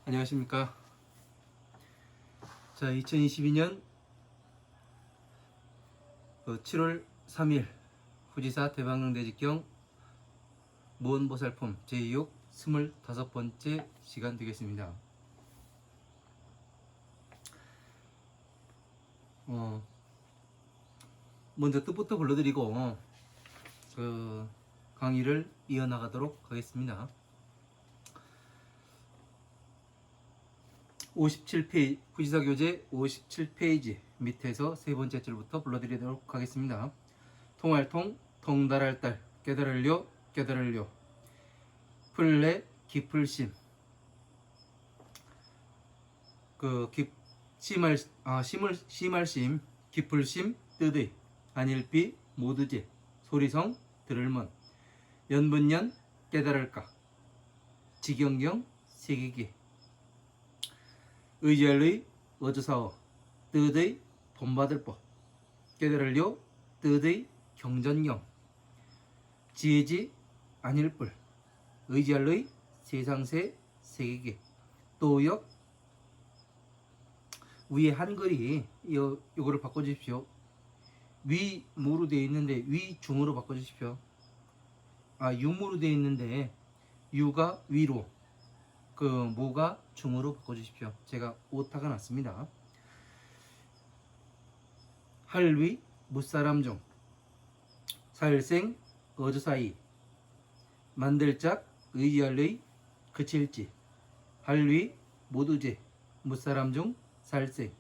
안녕하십니까. 자, 2022년 7월 3일 후지사 대방릉대직경 무언보살품 제2육 25번째 시간 되겠습니다. 먼저 뜻부터 불러드리고 강의를 이어나가도록 하겠습니다. 57페이지, 후지사 교재 57페이지 밑에서 세 번째 줄부터 불러드리도록 하겠습니다. 통할통, 통달할 딸, 깨달을려, 깨달을려, 풀레, 기풀심, 심할심, 기풀심, 뜨의, 안일비, 모두제, 소리성, 들을먼, 연분연, 깨달을까, 지경경, 세계기, 의지할의, 어조사어, 뜻의, 본받을법, 깨달을려, 뜻의, 경전경, 지혜지, 안일불, 의지할의, 세상세, 세계기, 또역, 위에 한글이 요거를 바꿔주십시오. 위무로 되어 있는데 위중으로 바꿔주십시오. 유무로 되어 있는데 유가 위로, 무가 중으로 바꿔주십시오. 제가 오타가 났습니다. 할위, 무사람 중, 살생, 어조사이, 만들짝, 의지할의, 그칠지, 할위, 모두제, 무사람 중, 살생,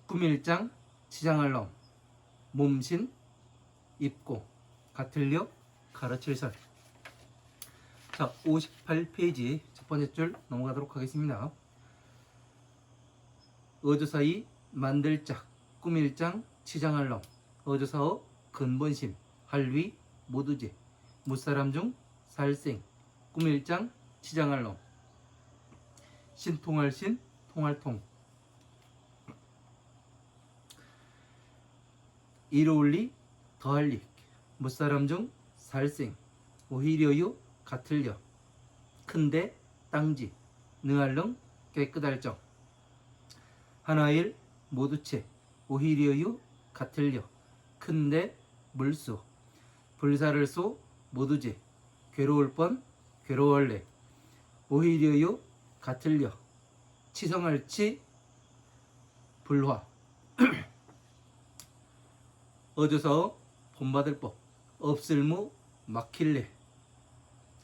구밀장, 치장할럼, 몸신, 입고, 같을려, 가르칠설. 자, 58페이지 첫 번째 줄 넘어가도록 하겠습니다. 어조사이, 만들짝, 꾸밀장, 치장할럼, 어조사어, 근본심, 할위, 모두제, 무사람 중, 살생, 꾸밀장, 치장할럼, 신통할신, 통할통, 이로울리, 더할리, 무사람 중, 살생, 오히려유, 같을려, 큰데, 땅지, 능할릉, 깨끗할정, 하나일, 모두체, 오히려유, 같을려, 큰데, 물수, 불사를 쏘, 모두제, 괴로울 뻔, 괴로월래, 오히려유, 같을려, 치성할치, 불화, 어조사어, 본받을법, 없을무, 막힐래,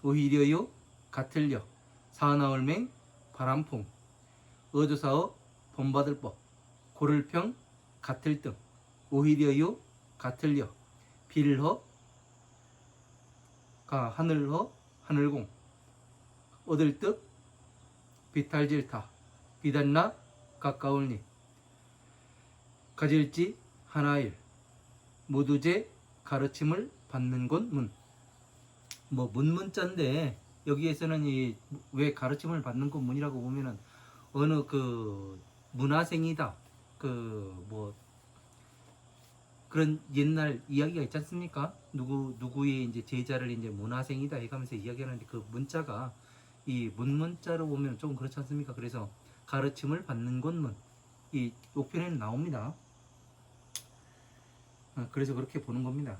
오히려요, 같을려, 사나울맹, 바람풍, 어조사어, 본받을법, 고를평, 같을등, 오히려요, 같을려, 빌허, 하늘허, 하늘공, 얻을뜻, 비탈질타, 비단나, 가까울니, 가질지, 하나일, 모두제, 가르침을 받는 곳 문. 문문자인데 여기에서는 왜 가르침을 받는 곳 문이라고 보면은 어느 문화생이다, 그런 옛날 이야기가 있지 않습니까? 누구의 이제 제자를 이제 문화생이다 해가면서 이야기하는데 그 문자가 이 문문자로 보면 조금 그렇지 않습니까? 그래서 가르침을 받는 곳 문, 이 욕편에는 나옵니다. 그래서 그렇게 보는 겁니다.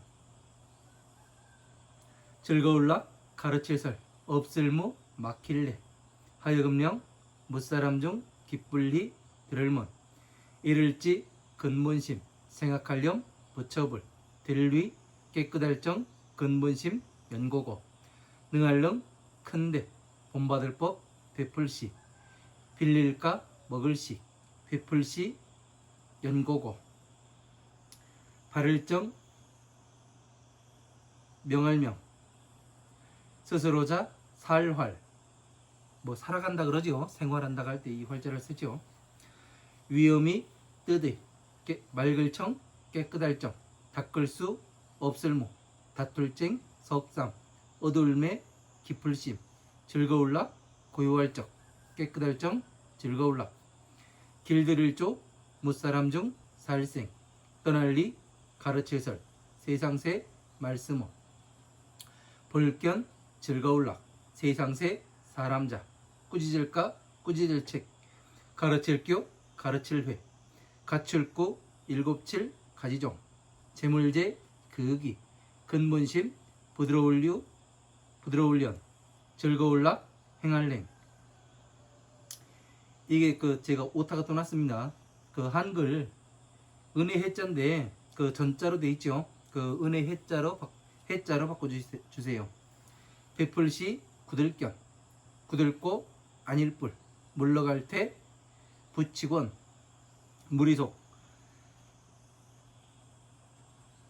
즐거울라, 가르칠설, 없을무, 막힐래, 하여금령, 무사람 중, 기쁠리, 들을먼, 이를지, 근본심, 생각할렴, 부처불, 들위, 깨끗할정, 근본심, 연고고, 능할령, 큰데, 본받을법, 베풀시, 빌릴까, 먹을시, 베풀시, 연고고, 발을정, 명할명, 스스로자, 살활, 살아간다 그러죠. 생활한다 할 때 이 활자를 쓰죠. 위험이, 뜨대, 맑을청, 깨끗할정, 닦을수, 없을무, 다툴쟁, 석삼, 어두울매, 기풀심, 즐거울라, 고요할적, 깨끗할정, 즐거울라, 길들일조, 무사람 중, 살생, 떠날리, 가르칠설, 세상세, 말씀어, 볼견, 즐거울락, 세상세, 사람자, 꾸짖을까 꾸짖을 책, 가르칠 교 가르칠 회, 가출구 일곱칠 가지종, 재물제 그기, 근본심 부드러울류 부드러울련, 즐거울락 행할랭. 이게 제가 오타가 또 났습니다. 한글 은혜 해자인데 전자로 돼 있죠. 은혜 해자로 바꿔 주세요. 베풀시 구들견, 구들고 안일불, 물러갈 때 부치곤, 무리속,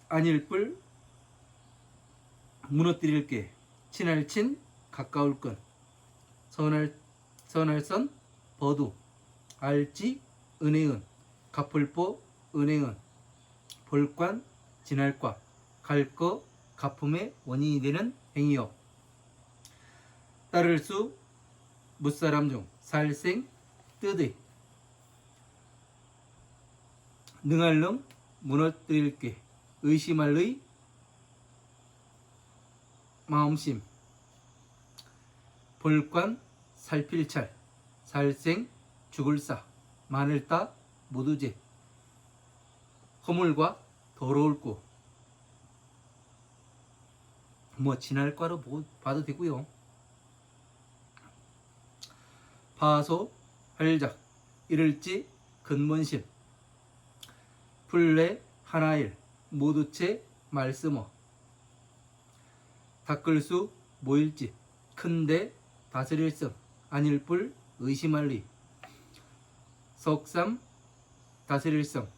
안일불, 무너뜨릴 게, 친할 친, 가까울 건, 선할 선, 버두, 알지, 은혜은, 갚을보, 은행은, 볼관, 지날과, 갈 거, 가품의 원인이 되는 행위여. 따를 수, 무사람 중, 살생, 뜨드, 능할 능, 무너뜨릴 게, 의심할 의, 마음심, 볼관, 살필찰, 살생, 죽을사, 마늘따, 모두제, 허물과 더러울 구, 지날과로 봐도 되고요. 파소, 활작, 이를지, 근본심, 풀레, 하나일, 모두체, 말씀어, 닦을수, 모일지, 큰데, 다스릴성, 안일불, 의심할리, 석삼, 다스릴성,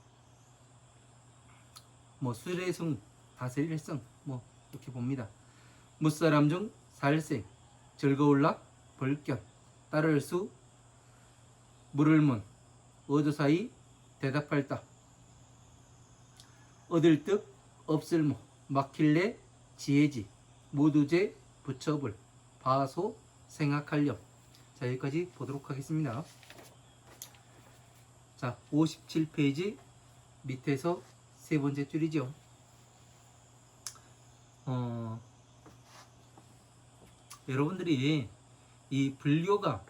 수레승, 다스릴성, 이렇게 봅니다. 무사람 중 살생, 즐거울락, 벌견, 따를 수, 물을 문, 어조사이, 대답할 딱, 얻을 득, 없을 모, 막힐래, 지혜지, 모두제, 부처불, 바소, 생각하렴. 자, 여기까지 보도록 하겠습니다. 자, 57페이지 밑에서 세 번째 줄이죠. 여러분들이 이 불교가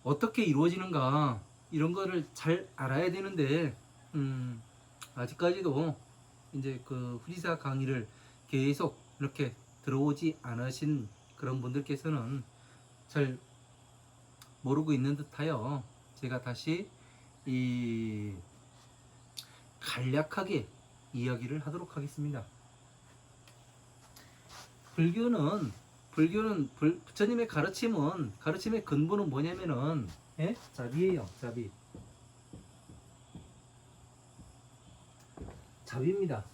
어떻게 이루어지는가 이런 거를 잘 알아야 되는데 아직까지도 이제 후지사 강의를 계속 이렇게 들어오지 않으신 그런 분들께서는 잘 모르고 있는 듯하여 제가 다시 간략하게 이야기를 하도록 하겠습니다. 부처님의 가르침의 근본은 뭐냐면은 자비예요. 자비입니다.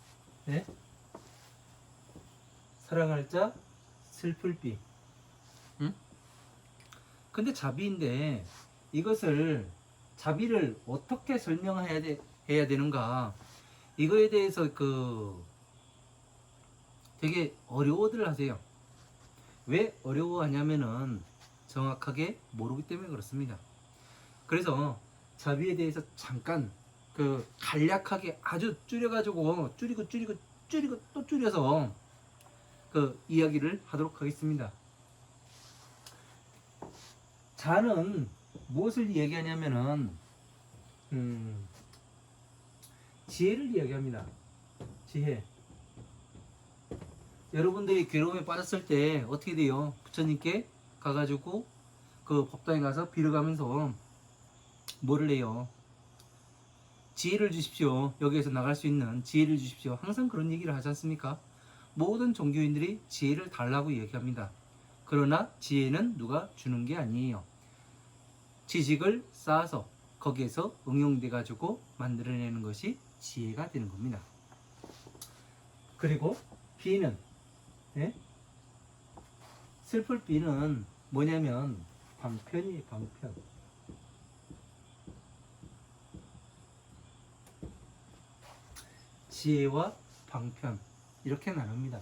사랑할 자, 슬플 비. 근데 자비인데 자비를 어떻게 해야 되는가? 이거에 대해서 되게 어려워들 하세요. 왜 어려워하냐면은 정확하게 모르기 때문에 그렇습니다. 그래서 자비에 대해서 잠깐 간략하게 아주 줄여가지고 줄이고 또 줄여서 이야기를 하도록 하겠습니다. 자는 무엇을 이야기하냐면은 지혜를 이야기합니다. 지혜. 여러분들이 괴로움에 빠졌을 때 어떻게 돼요? 부처님께 가가지고 법당에 가서 빌어가면서 뭐를 해요? 지혜를 주십시오. 여기에서 나갈 수 있는 지혜를 주십시오. 항상 그런 얘기를 하지 않습니까? 모든 종교인들이 지혜를 달라고 얘기합니다. 그러나 지혜는 누가 주는 게 아니에요. 지식을 쌓아서 거기에서 응용돼 가지고 만들어내는 것이 지혜가 되는 겁니다. 그리고 비는 슬플 비는 뭐냐면 방편이에요. 방편. 지혜와 방편 이렇게 나눕니다.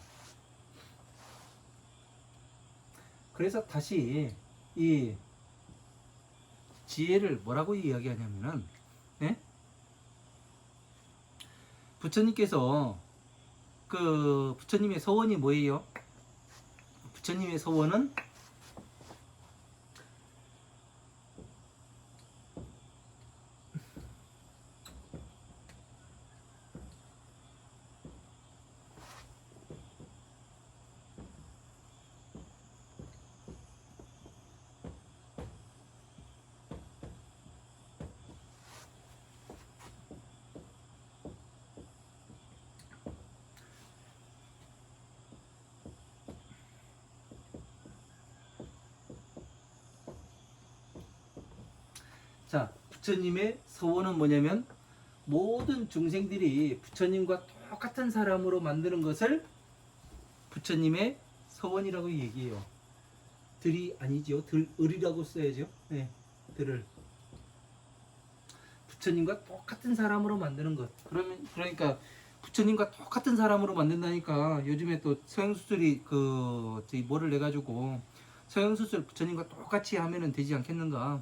그래서 다시 이 지혜를 뭐라고 이야기하냐면은 부처님께서 부처님의 서원이 뭐예요? 부처님의 서원은 자, 부처님의 서원은 뭐냐면 모든 중생들이 부처님과 똑같은 사람으로 만드는 것을 부처님의 서원이라고 얘기해요. 들이 아니지요. 을이라고 써야죠. 네, 들을. 부처님과 똑같은 사람으로 만드는 것. 그러니까 부처님과 똑같은 사람으로 만든다니까 요즘에 또 성형수술이 저희 뭐를 내가지고 성형수술 부처님과 똑같이 하면은 되지 않겠는가.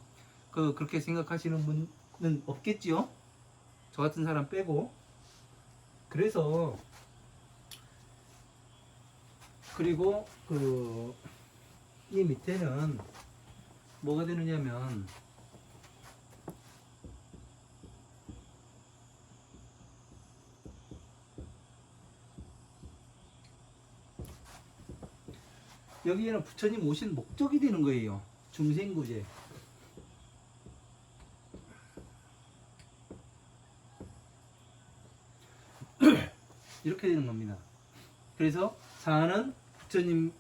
그렇게 생각하시는 분은 없겠지요. 저 같은 사람 빼고. 그래서 그리고 이 밑에는 뭐가 되느냐면 여기에는 부처님 오신 목적이 되는 거예요. 중생구제. 이렇게 되는 겁니다. 그래서 사는 부처님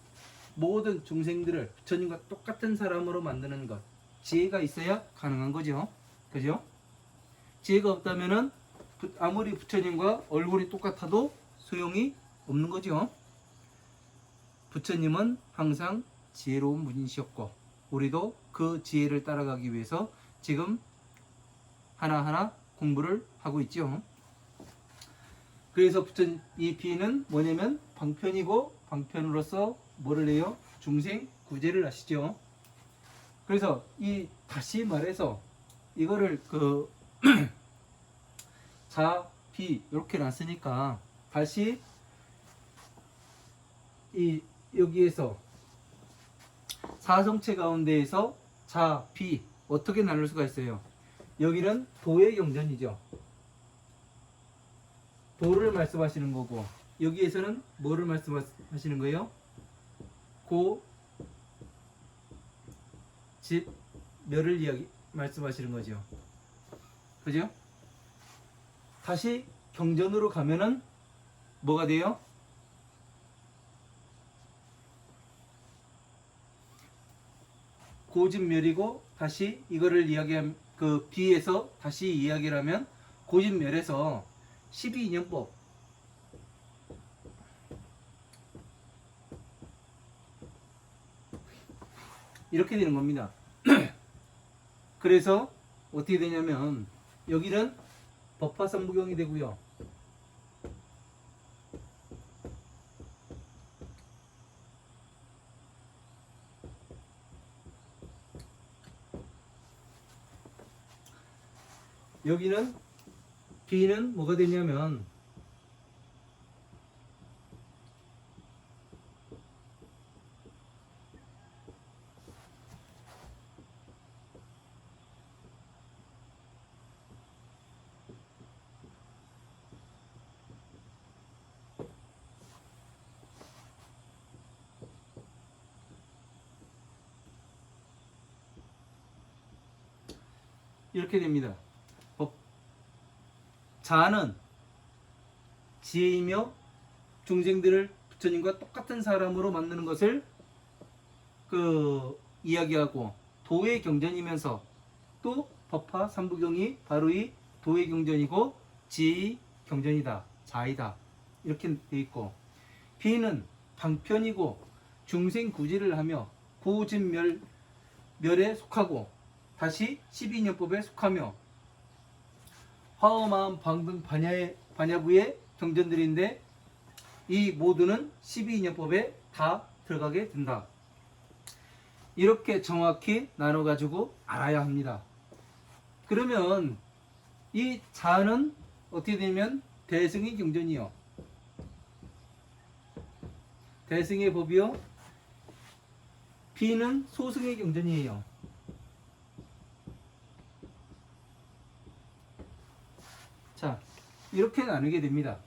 모든 중생들을 부처님과 똑같은 사람으로 만드는 것. 지혜가 있어야 가능한 거죠. 그죠? 지혜가 없다면은 아무리 부처님과 얼굴이 똑같아도 소용이 없는 거죠. 부처님은 항상 지혜로운 분이셨고 우리도 그 지혜를 따라가기 위해서 지금 하나하나 공부를 하고 있죠. 그래서 이 비는 뭐냐면 방편이고 방편으로서 뭐를 해요? 중생 구제를 하시죠. 그래서 다시 말해서 이거를 자, 비 이렇게 놨으니까 다시 여기에서 사성체 가운데에서 자, 비 어떻게 나눌 수가 있어요? 여기는 도의 경전이죠. 도를 말씀하시는 거고 여기에서는 뭐를 말씀하시는 거예요? 고, 집, 멸을 말씀하시는 거죠. 그죠? 다시 경전으로 가면은 뭐가 돼요? 고집멸이고 다시 이거를 이야기하면 비에서 다시 이야기를 하면 고집멸에서 12인연법 이렇게 되는 겁니다. 그래서 어떻게 되냐면 여기는 법화삼부경이 되고요. 여기는 B는 뭐가 되냐면 이렇게 됩니다. 자는 지혜이며 중생들을 부처님과 똑같은 사람으로 만드는 것을 이야기하고 도의 경전이면서 또 법화 삼부경이 바로 이 도의 경전이고 지혜의 경전이다. 자이다. 이렇게 돼 있고 비는 방편이고 중생 구제를 하며 고진멸 멸에 속하고 다시 12년법에 속하며 화엄마음 방등 반야부의 경전들인데 이 모두는 12인연법에 다 들어가게 된다. 이렇게 정확히 나눠 가지고 알아야 합니다. 그러면 이 자는 어떻게 되면 대승의 경전이요. 대승의 법이요. B는 소승의 경전이에요. 자, 이렇게 나누게 됩니다.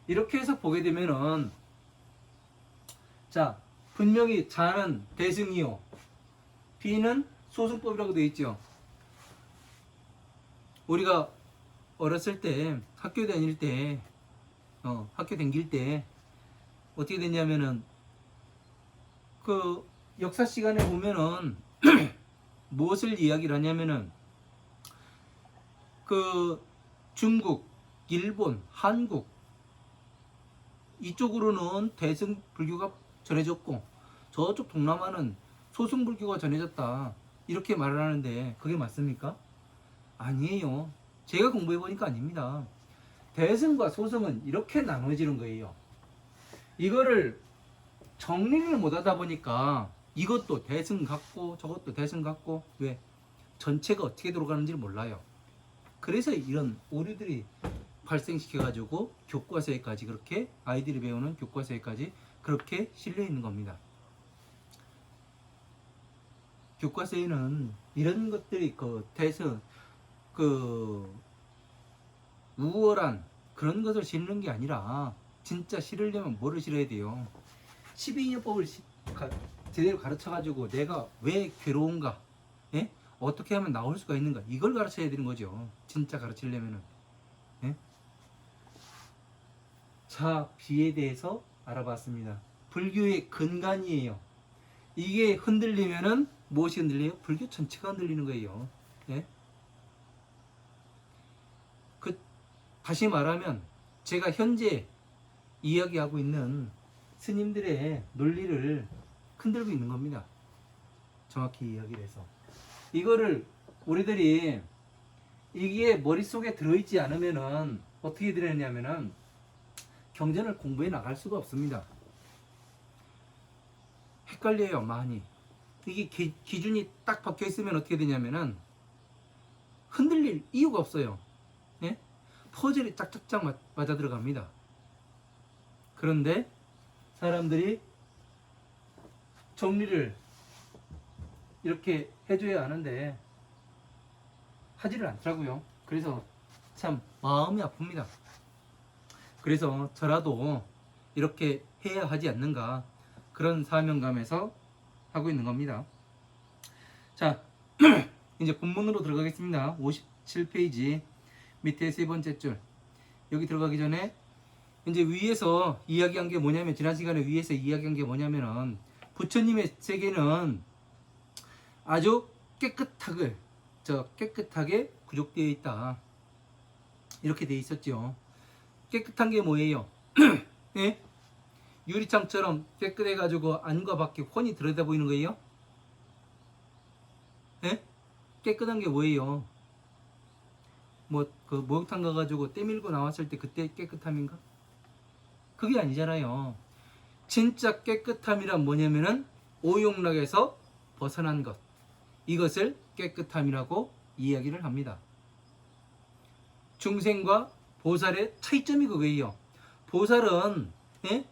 이렇게 해서 보게 되면은, 자, 분명히 자는 대승이요, B는 소승법이라고 되어 있죠. 우리가 어렸을 때, 학교 다닐 때, 학교 다닐 때 어떻게 됐냐면은, 그 역사 시간에 보면은 무엇을 이야기를 하냐면은, 그 중국, 일본, 한국 이쪽으로는 대승 불교가 전해졌고 저쪽 동남아는 소승 불교가 전해졌다, 이렇게 말을 하는데 그게 맞습니까? 아니에요. 제가 공부해 보니까 아닙니다. 대승과 소승은 이렇게 나눠지는 거예요. 이거를 정리를 못 하다 보니까 이것도 대승 같고 저것도 대승 같고, 왜? 전체가 어떻게 돌아가는지 몰라요. 그래서 이런 오류들이 발생시켜가지고 교과서에까지, 그렇게 아이들이 배우는 교과서에까지 그렇게 실려 있는 겁니다. 교과서에는 이런 것들이 대승, 우월한 그런 것을 실는 게 아니라, 진짜 실으려면 뭐를 실어야 돼요? 12인연법을 제대로 가르쳐가지고 내가 왜 괴로운가, 예? 어떻게 하면 나올 수가 있는가, 이걸 가르쳐야 되는 거죠. 진짜 가르치려면은. 예? 자, 비에 대해서 알아봤습니다. 불교의 근간이에요. 이게 흔들리면은 무엇이 흔들려요? 불교 전체가 흔들리는 거예요. 예? 다시 말하면 제가 현재 이야기하고 있는 스님들의 논리를 흔들고 있는 겁니다. 정확히 이야기를 해서. 이거를 우리들이 이게 머릿속에 들어있지 않으면은 어떻게 되느냐면은 경전을 공부해 나갈 수가 없습니다. 헷갈려요, 많이. 이게 기준이 딱 박혀 있으면 어떻게 되냐면은 흔들릴 이유가 없어요. 예? 퍼즐이 짝짝짝 맞아 들어갑니다. 그런데 사람들이 정리를 이렇게 해줘야 하는데 하지를 않더라고요. 그래서 참 마음이 아픕니다. 그래서 저라도 이렇게 해야 하지 않는가, 그런 사명감에서 하고 있는 겁니다. 자, 이제 본문으로 들어가겠습니다. 57페이지 밑에 세 번째 줄, 여기 들어가기 전에 이제 위에서 이야기한 게 뭐냐면, 지난 시간에 위에서 이야기한 게 뭐냐면은, 부처님의 세계는 아주 깨끗하게 구족되어 있다, 이렇게 되어 있었죠. 깨끗한 게 뭐예요? 예? 유리창처럼 깨끗해 가지고 안과 밖에 훤히 들여다 보이는 거예요? 예? 깨끗한 게 뭐예요? 그 목욕탕 가가지고 때 밀고 나왔을 때 그때 깨끗함인가? 그게 아니잖아요. 진짜 깨끗함이란 뭐냐면은 오욕락에서 벗어난 것, 이것을 깨끗함이라고 이야기를 합니다. 중생과 보살의 차이점이 그거예요. 보살은, 예?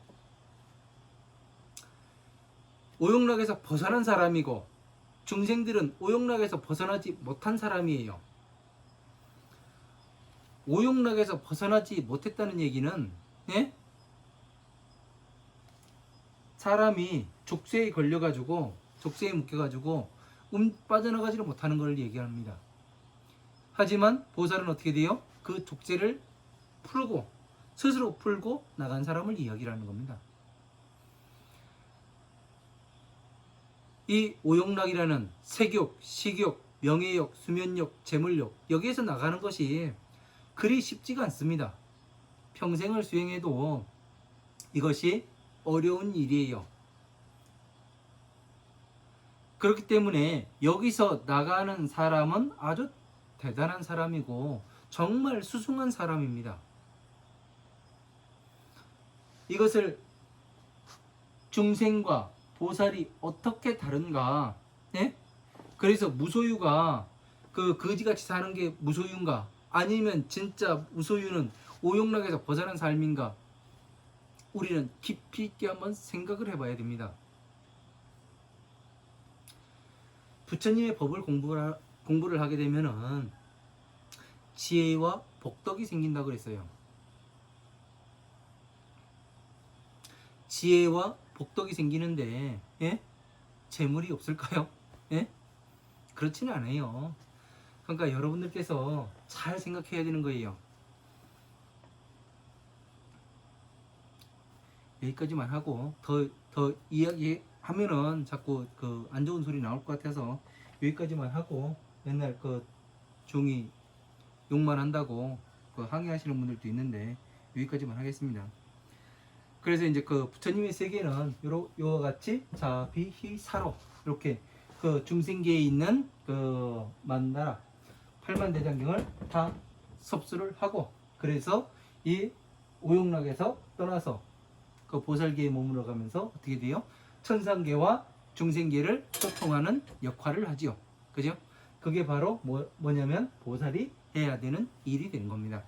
오욕락에서 벗어난 사람이고, 중생들은 오욕락에서 벗어나지 못한 사람이에요. 오욕락에서 벗어나지 못했다는 얘기는, 예? 사람이 족쇄에 걸려가지고, 족쇄에 묶여가지고 빠져나가지를 못하는 걸 얘기합니다. 하지만 보살은 어떻게 돼요? 그 족쇄를 풀고, 스스로 풀고 나간 사람을 이야기를 하는 겁니다. 이 오욕락이라는 색욕, 식욕, 명예욕, 수면욕, 재물욕, 여기에서 나가는 것이 그리 쉽지가 않습니다. 평생을 수행해도 이것이 어려운 일이에요. 그렇기 때문에 여기서 나가는 사람은 아주 대단한 사람이고 정말 수승한 사람입니다. 이것을 중생과 보살이 어떻게 다른가? 예? 그래서 무소유가 거지같이 사는 게 무소유인가? 아니면 진짜 무소유는 오욕락에서 벗어난 삶인가? 우리는 깊이 있게 한번 생각을 해봐야 됩니다. 부처님의 법을 공부를 하게 되면은 지혜와 복덕이 생긴다고 그랬어요. 지혜와 복덕이 생기는데 예? 재물이 없을까요? 예? 그렇지는 않아요. 그러니까 여러분들께서 잘 생각해야 되는 거예요. 여기까지만 하고 더 이야기하면은 자꾸 그 안 좋은 소리 나올 것 같아서 여기까지만 하고, 맨날 그 중이 욕만 한다고 그 항의하시는 분들도 있는데 여기까지만 하겠습니다. 그래서 이제 그 부처님의 세계는 요와 같이 자비희사로 이렇게 그 중생계에 있는 그 만나라 8만대장경을 다 섭수를 하고, 그래서 이 오용락에서 떠나서 그 보살계에 머물러 가면서 어떻게 돼요? 천상계와 중생계를 소통하는 역할을 하지요. 그죠? 그게 바로 뭐냐면 보살이 해야 되는 일이 되는 겁니다.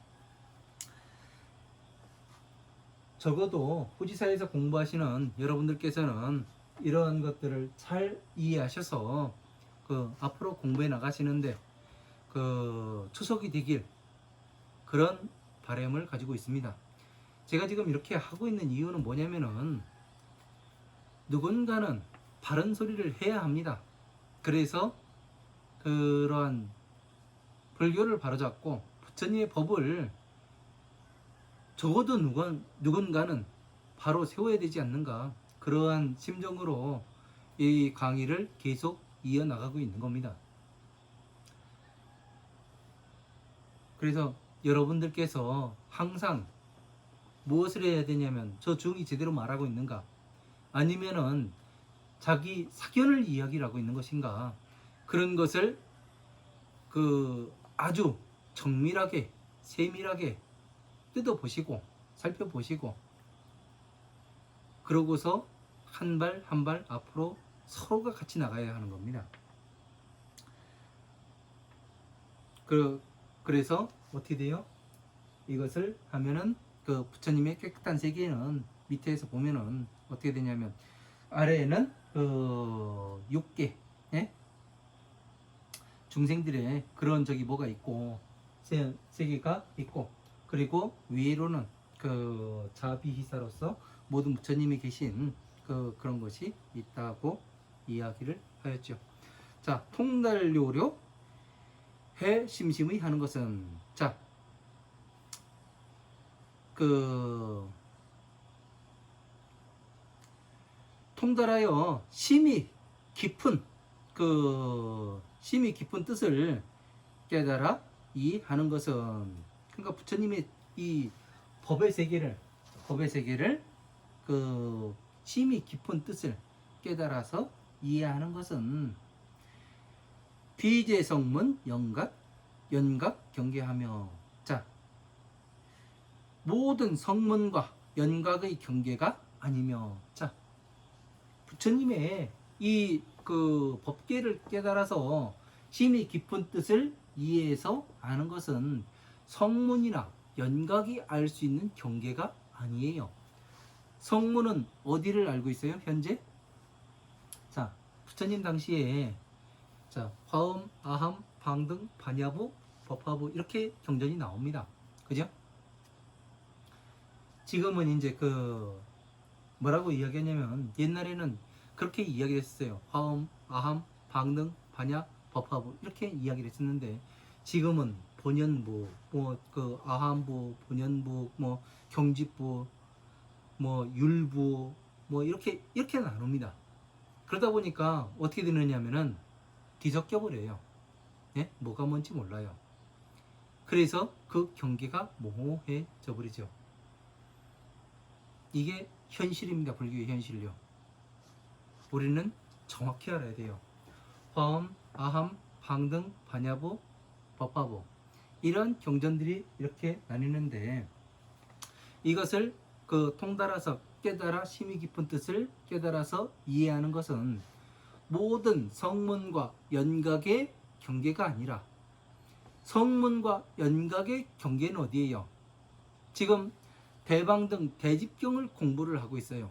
적어도 후지사에서 공부하시는 여러분들께서는 이러한 것들을 잘 이해하셔서 그 앞으로 공부해 나가시는데 그 추석이 되길, 그런 바람을 가지고 있습니다. 제가 지금 이렇게 하고 있는 이유는 뭐냐면은 누군가는 바른 소리를 해야 합니다. 그래서 그러한 불교를 바로잡고 부처님의 법을 적어도 누군가는 바로 세워야 되지 않는가, 그러한 심정으로 이 강의를 계속 이어나가고 있는 겁니다. 그래서 여러분들께서 항상 무엇을 해야 되냐면, 저 중이 제대로 말하고 있는가, 아니면은 자기 사견을 이야기하고 있는 것인가, 그런 것을 그 아주 정밀하게 세밀하게 뜯어보시고 살펴보시고, 그러고서 한 발 한 발 앞으로 서로가 같이 나가야 하는 겁니다. 그래서 어떻게 돼요? 이것을 하면은 그 부처님의 깨끗한 세계는 밑에서 보면은 어떻게 되냐면, 아래에는 그 6개 예? 중생들의 그런 적이 뭐가 있고 세계가 있고, 그리고 위로는 그 자비희사로서 모든 부처님이 계신 그런 것이 있다고 이야기를 하였죠. 자, 통달료료 해 심심의 하는 것은, 자, 그 통달하여 심히 깊은 뜻을 깨달아 이해하는 것은, 그러니까 부처님의 이 법의 세계를 그 심히 깊은 뜻을 깨달아서 이해하는 것은 비재성문 연각 경계하며, 자, 모든 성문과 연각의 경계가 아니며, 자, 부처님의 이 그 법계를 깨달아서 심히 깊은 뜻을 이해해서 아는 것은 성문이나 연각이 알 수 있는 경계가 아니에요. 성문은 어디를 알고 있어요? 현재? 자, 부처님 당시에 자, 화엄, 아함, 방등, 반야부, 법화부 이렇게 경전이 나옵니다. 그죠? 지금은 이제 그 뭐라고 이야기하냐면, 옛날에는 그렇게 이야기를 했어요. 화엄, 아함, 방등, 반야, 법화부 이렇게 이야기를 했었는데, 지금은 본연부, 뭐 그 아함부, 본연부, 뭐 경지부, 뭐 율부, 뭐 이렇게 나눕니다. 그러다 보니까 어떻게 되느냐면은 뒤섞여 버려요. 예? 뭐가 뭔지 몰라요. 그래서 그 경계가 모호해져 버리죠. 이게 현실입니다. 불교의 현실요. 우리는 정확히 알아야 돼요. 화엄, 아함, 방등, 반야부, 법화부 이런 경전들이 이렇게 나뉘는데, 이것을 그 통달아서 깨달아 심히 깊은 뜻을 깨달아서 이해하는 것은 모든 성문과 연각의 경계가 아니라, 성문과 연각의 경계는 어디예요? 지금 대방등 대집경을 공부를 하고 있어요.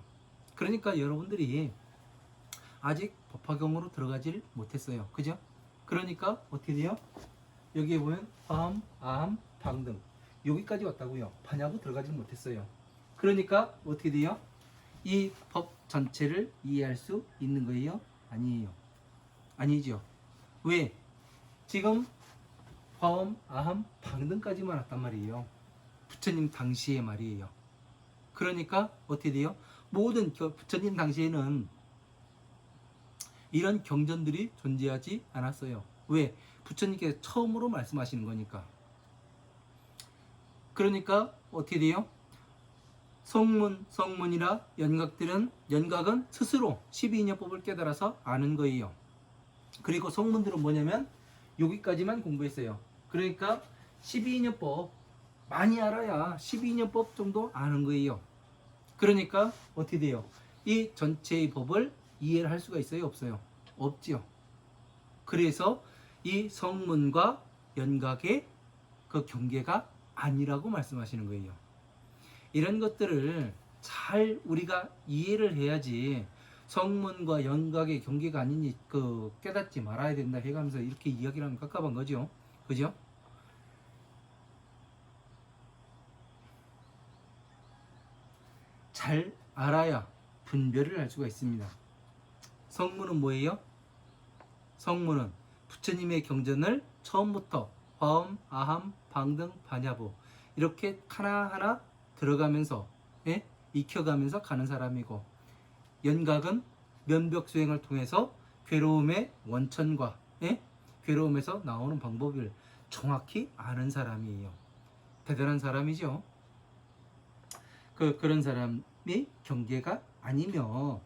그러니까 여러분들이 아직 법화경으로 들어가질 못했어요. 그죠? 그러니까 어떻게 돼요? 여기에 보면 화엄, 아함, 방등 여기까지 왔다고요. 반야고 들어가질 못했어요. 그러니까 어떻게 돼요? 이 법 전체를 이해할 수 있는 거예요? 아니에요. 아니죠. 왜? 지금 화엄, 아함, 방등까지만 왔단 말이에요. 부처님 당시의 말이에요. 그러니까 어떻게 돼요? 모든 부처님 당시에는 이런 경전들이 존재하지 않았어요. 왜? 부처님께서 처음으로 말씀하시는 거니까. 그러니까 어떻게 돼요? 성문이나 연각은 스스로 12인연법을 깨달아서 아는 거예요. 그리고 성문들은 뭐냐면 여기까지만 공부했어요. 그러니까 12인연법 많이 알아야 12인연법 정도 아는 거예요. 그러니까 어떻게 돼요? 이 전체의 법을 이해를 할 수가 있어요? 없어요? 없지요. 그래서 이 성문과 연각의 그 경계가 아니라고 말씀하시는 거예요. 이런 것들을 잘 우리가 이해를 해야지 성문과 연각의 경계가 아니니 그 깨닫지 말아야 된다 해가면서 이렇게 이야기를 하면 깝깝한 거죠. 그죠? 잘 알아야 분별을 할 수가 있습니다. 성문은 뭐예요? 성문은 부처님의 경전을 처음부터 화엄, 아함, 방등, 반야부 이렇게 하나하나 들어가면서 익혀가면서 가는 사람이고, 연각은 면벽 수행을 통해서 괴로움의 원천과 괴로움에서 나오는 방법을 정확히 아는 사람이에요. 대단한 사람이죠. 그런 사람이 경계가 아니며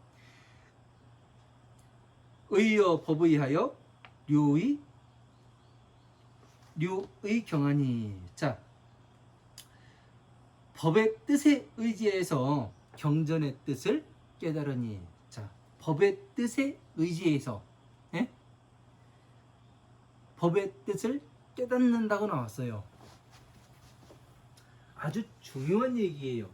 의여 법의하여 류의 경하니. 자, 법의 뜻에 의지해서 경전의 뜻을 깨달으니. 자, 법의 뜻에 의지해서 법의 뜻을 깨닫는다고 나왔어요. 아주 중요한 얘기예요.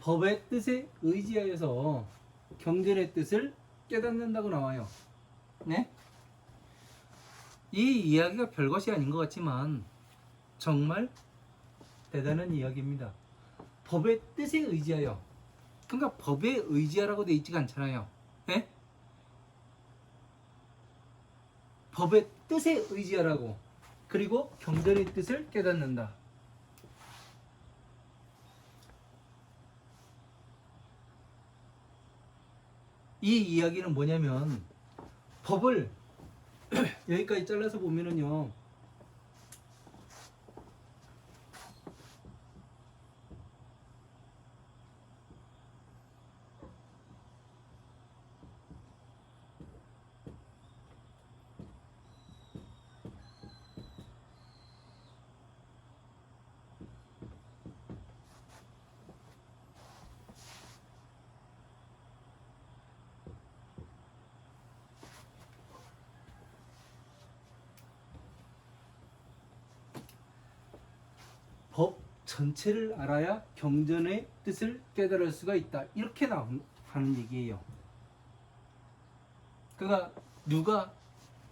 법의 뜻에 의지하여서 경전의 뜻을 깨닫는다고 나와요. 네? 이 이야기가 별것이 아닌 것 같지만 정말 대단한 이야기입니다. 법의 뜻에 의지하여. 그러니까 법에 의지하라고 되어 있지가 않잖아요. 네? 법의 뜻에 의지하라고. 그리고 경전의 뜻을 깨닫는다. 이 이야기는 뭐냐면 법을 여기까지 잘라서 보면은요, 법 전체를 알아야 경전의 뜻을 깨달을 수가 있다. 이렇게 하는 얘기예요. 그러니까 누가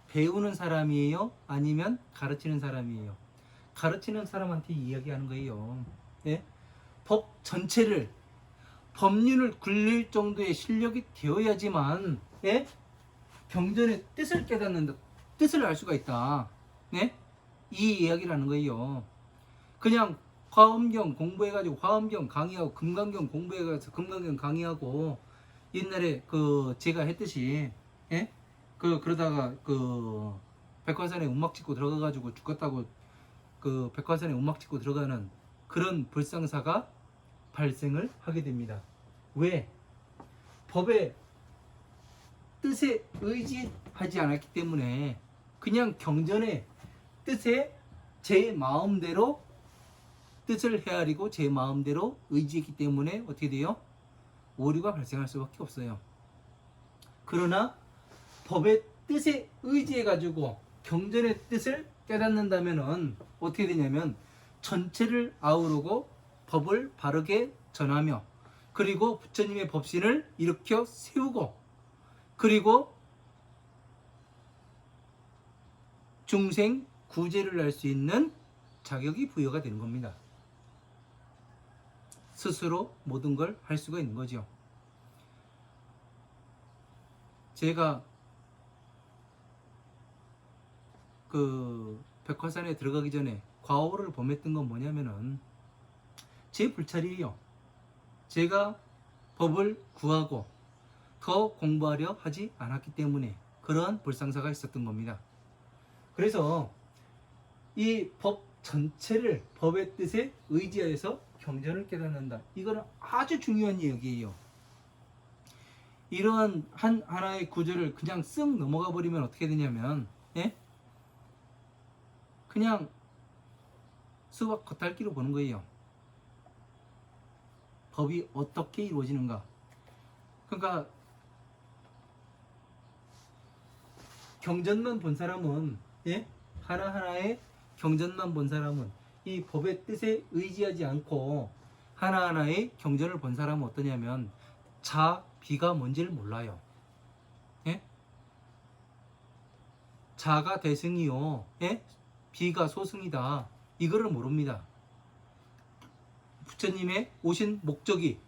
배우는 사람이에요? 아니면 가르치는 사람이에요? 가르치는 사람한테 이야기하는 거예요. 예? 법 전체를, 법륜을 굴릴 정도의 실력이 되어야지만 경전의 뜻을 깨닫는다. 뜻을 알 수가 있다. 이 이야기를 하는 거예요. 그냥 화엄경 공부해가지고 화엄경 강의하고 금강경 공부해가지고 금강경 강의하고 옛날에 그 제가 했듯이 예? 그러다가 그 백화산에 운막 짓고 들어가가지고 죽었다고 그 백화산에 운막 짓고 들어가는 그런 불상사가 발생을 하게 됩니다. 왜? 법의 뜻에 의지하지 않았기 때문에 그냥 경전의 뜻에 제 마음대로 뜻을 헤아리고 제 마음대로 의지했기 때문에 어떻게 돼요? 오류가 발생할 수밖에 없어요. 그러나 법의 뜻에 의지해 가지고 경전의 뜻을 깨닫는다면은 어떻게 되냐면 전체를 아우르고 법을 바르게 전하며 그리고 부처님의 법신을 일으켜 세우고 그리고 중생 구제를 할 수 있는 자격이 부여가 되는 겁니다. 스스로 모든 걸 할 수가 있는 거죠. 제가 그 백화산에 들어가기 전에 과오를 범했던 건 뭐냐면은 제 불찰이에요. 제가 법을 구하고 더 공부하려 하지 않았기 때문에 그러한 불상사가 있었던 겁니다. 그래서 이 법 전체를 법의 뜻에 의지하여서 경전을 깨닫는다. 이거는 아주 중요한 얘기예요. 이러한 하나의 구조를 그냥 쓱 넘어가 버리면 어떻게 되냐면 예? 그냥 수박 겉핥기로 보는 거예요. 법이 어떻게 이루어지는가. 그러니까 경전만 본 사람은 예? 하나하나의 경전만 본 사람은 이 법의 뜻에 의지하지 않고 하나하나의 경전을 본 사람은 어떠냐면 자, 비가 뭔지를 몰라요. 예? 자가 대승이요. 예? 비가 소승이다. 이거를 모릅니다. 부처님의 오신 목적이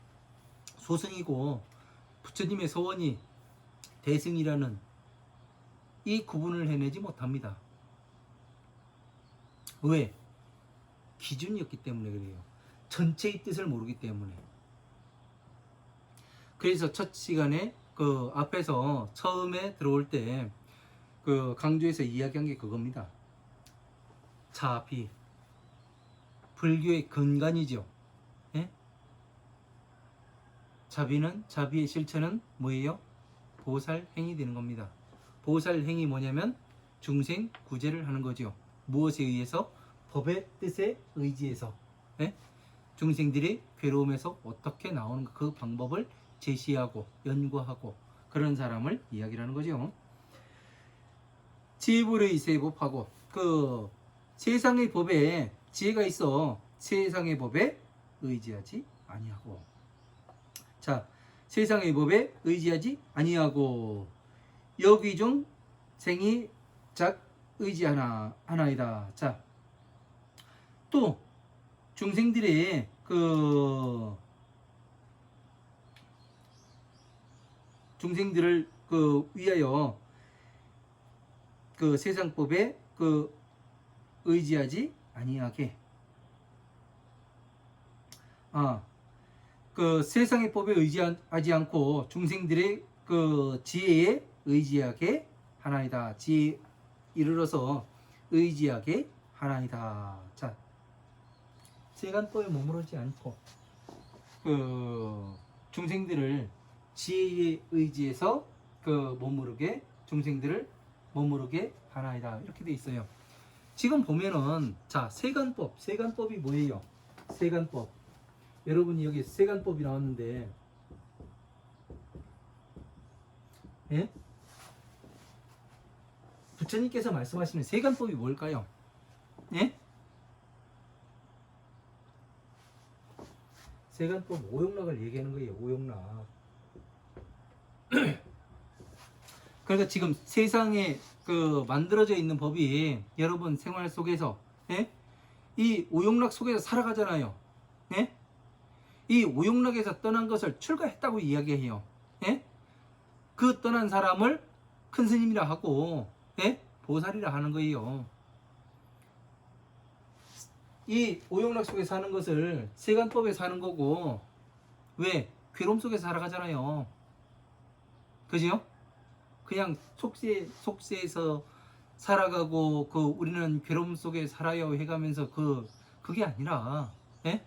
소승이고 부처님의 서원이 대승이라는 이 구분을 해내지 못합니다. 왜? 기준이었기 때문에 그래요. 전체의 뜻을 모르기 때문에. 그래서 첫 시간에 그 앞에서 처음에 들어올 때 그 강조해서 이야기한 게 그겁니다. 자비. 불교의 근간이죠. 예? 자비의 실체는 뭐예요? 보살행이 되는 겁니다. 보살행이 뭐냐면 중생 구제를 하는 거죠. 무엇에 의해서? 법의 뜻에 의지해서 예? 중생들이 괴로움에서 어떻게 나오는가 그 방법을 제시하고 연구하고 그런 사람을 이야기하는 거죠. 지불의 세법하고 그 세상의 법에 지혜가 있어 세상의 법에 의지하지 아니하고 자 세상의 법에 의지하지 아니하고 여기 중 생이 작 의지하나이다. 자 또 중생들의 그 중생들을 그 위하여 그 세상법에 그 의지하지 아니하게 그 세상의 법에 의지하지 않고 중생들의 그 지혜에 의지하게 하나이다. 지혜 이르러서 의지하게 하나이다. 자 세간법에 머무르지 않고 그 중생들을 지혜에 의지해서 그 머무르게 중생들을 머무르게 하나이다. 이렇게 돼 있어요. 지금 보면은 자 세간법이 뭐예요? 세간법. 여러분이 여기 세간법이 나왔는데 예? 부처님께서 말씀하시는 세간법이 뭘까요? 예? 세간법 오용락을 얘기하는 거예요. 오용락. 그러니까 지금 세상에 그 만들어져 있는 법이 여러분 생활 속에서 예? 이 오용락 속에서 살아가잖아요. 예? 이 오용락에서 떠난 것을 출가했다고 이야기해요. 예? 그 떠난 사람을 큰 스님이라 하고 예? 보살이라 하는 거예요. 이 오용락 속에 사는 것을 세간법에 사는 거고, 왜? 괴로움 속에서 살아가잖아요. 그죠? 그냥 속세에서 살아가고, 우리는 괴로움 속에 살아요 해가면서 그게 아니라, 예?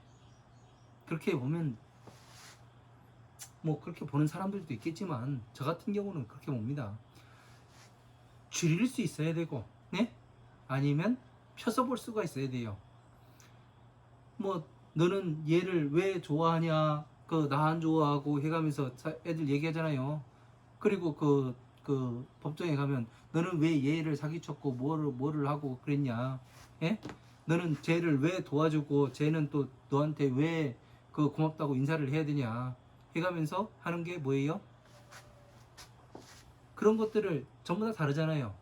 그렇게 보면, 뭐 그렇게 보는 사람들도 있겠지만, 저 같은 경우는 그렇게 봅니다. 줄일 수 있어야 되고, 네? 아니면 펴서 볼 수가 있어야 돼요. 뭐 너는 얘를 왜 좋아하냐, 나 안 좋아하고 해가면서 애들 얘기하잖아요. 그리고 법정에 가면 너는 왜 얘를 사기쳤고 뭐를 하고 그랬냐, 예? 너는 쟤를 왜 도와주고 쟤는 또 너한테 왜 고맙다고 인사를 해야 되냐 해가면서 하는 게 뭐예요? 그런 것들을 전부 다 다르잖아요.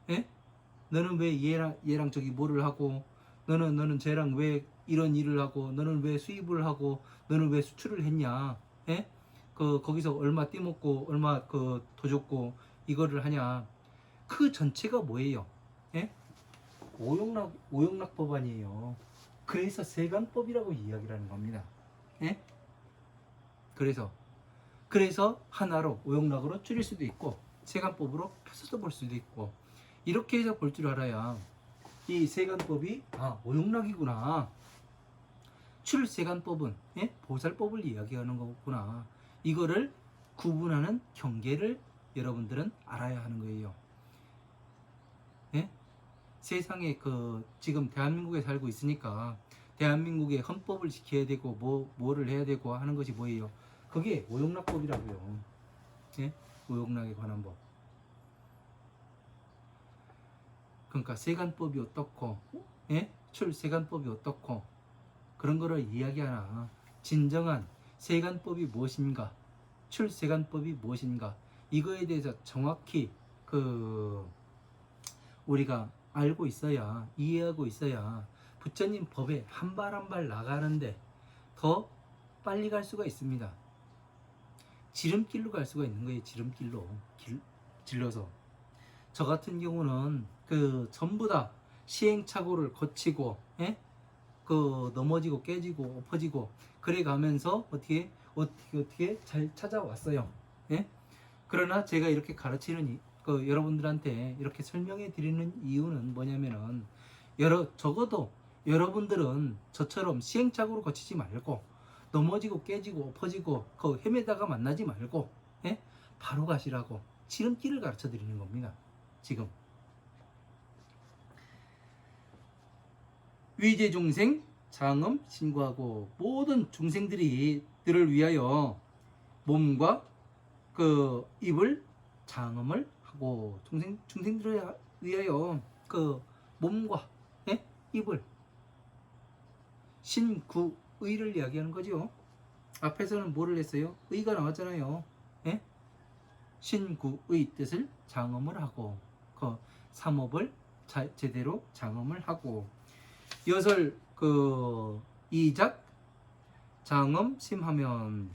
예? 너는 왜 얘랑 저기 뭐를 하고, 너는 쟤랑 왜 이런 일을 하고, 너는 왜 수입을 하고, 너는 왜 수출을 했냐, 예? 거기서 얼마 떼먹고 얼마 더 줬고 이거를 하냐. 그 전체가 뭐예요? 예? 오용락 법안이에요. 그래서 세간법이라고 이야기를 하는 겁니다. 예? 그래서 하나로 오용락으로 줄일 수도 있고, 세간법으로 펴서도 볼 수도 있고, 이렇게 해서 볼 줄 알아야 이 세간법이 오용락이구나, 출세간법은 보살법을 이야기하는 거구나, 이거를 구분하는 경계를 여러분들은 알아야 하는 거예요. 예? 세상에 지금 대한민국에 살고 있으니까 대한민국의 헌법을 지켜야 되고 뭐를 해야 되고 하는 것이 뭐예요? 그게 오용락법이라고요. 예? 오용락에 관한 법. 그러니까 세간법이 어떻고, 예? 출세간법이 어떻고, 그런 거를 이야기하나. 진정한 세간법이 무엇인가, 출세간법이 무엇인가, 이거에 대해서 정확히 우리가 알고 있어야, 이해하고 있어야 부처님 법에 한 발 한 발 나가는데 더 빨리 갈 수가 있습니다. 지름길로 갈 수가 있는 거예요. 지름길로 질러서. 저 같은 경우는 전부 다 시행착오를 거치고, 예? 넘어지고 깨지고 엎어지고 그래 가면서 어떻게 잘 찾아왔어요. 예? 그러나 제가 이렇게 가르치는 여러분들한테 이렇게 설명해 드리는 이유는 뭐냐면은, 적어도 여러분들은 저처럼 시행착오를 거치지 말고, 넘어지고 깨지고 엎어지고 헤매다가 만나지 말고, 예? 바로 가시라고 지름길을 가르쳐 드리는 겁니다. 지금 위제 중생 장엄 신고하고, 모든 중생들을 위하여 몸과 입을 장엄을 하고, 중생들을 위하여 몸과, 예? 입을, 신구의를 이야기하는 거죠. 앞에서는 뭐를 했어요? 의가 나왔잖아요. 예? 신구의 뜻을 장엄을 하고, 삼업을 제대로 장엄을 하고, 여설 이작 장엄 심하면,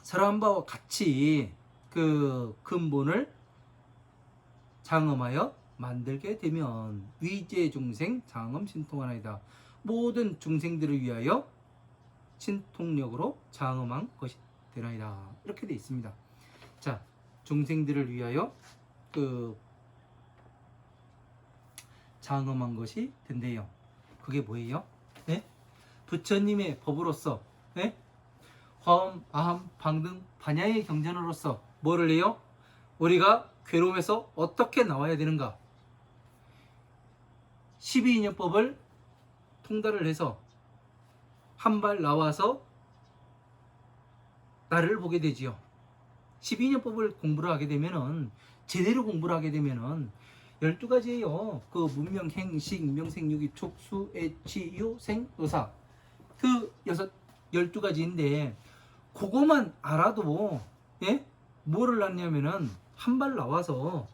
설한 바와 같이 근본을 장엄하여 만들게 되면 위제 중생 장엄 신통하나이다. 모든 중생들을 위하여 신통력으로 장엄한 것이 되나이다. 이렇게 되어 있습니다. 자, 중생들을 위하여 장엄한 것이 된대요. 그게 뭐예요? 네? 부처님의 법으로서, 네? 화엄, 아함, 방등, 반야의 경전으로서 뭐를 해요? 우리가 괴로움에서 어떻게 나와야 되는가? 12인연법을 통달을 해서 한 발 나와서 나를 보게 되지요. 12인연법을 공부를 하게 되면은, 제대로 공부를 하게 되면은 12가지예요. 문명, 행식, 명생유기, 촉수, 애취, 유, 생, 노사. 12가지인데 그거만 알아도, 예? 뭐를 낳냐면은 한 발 나와서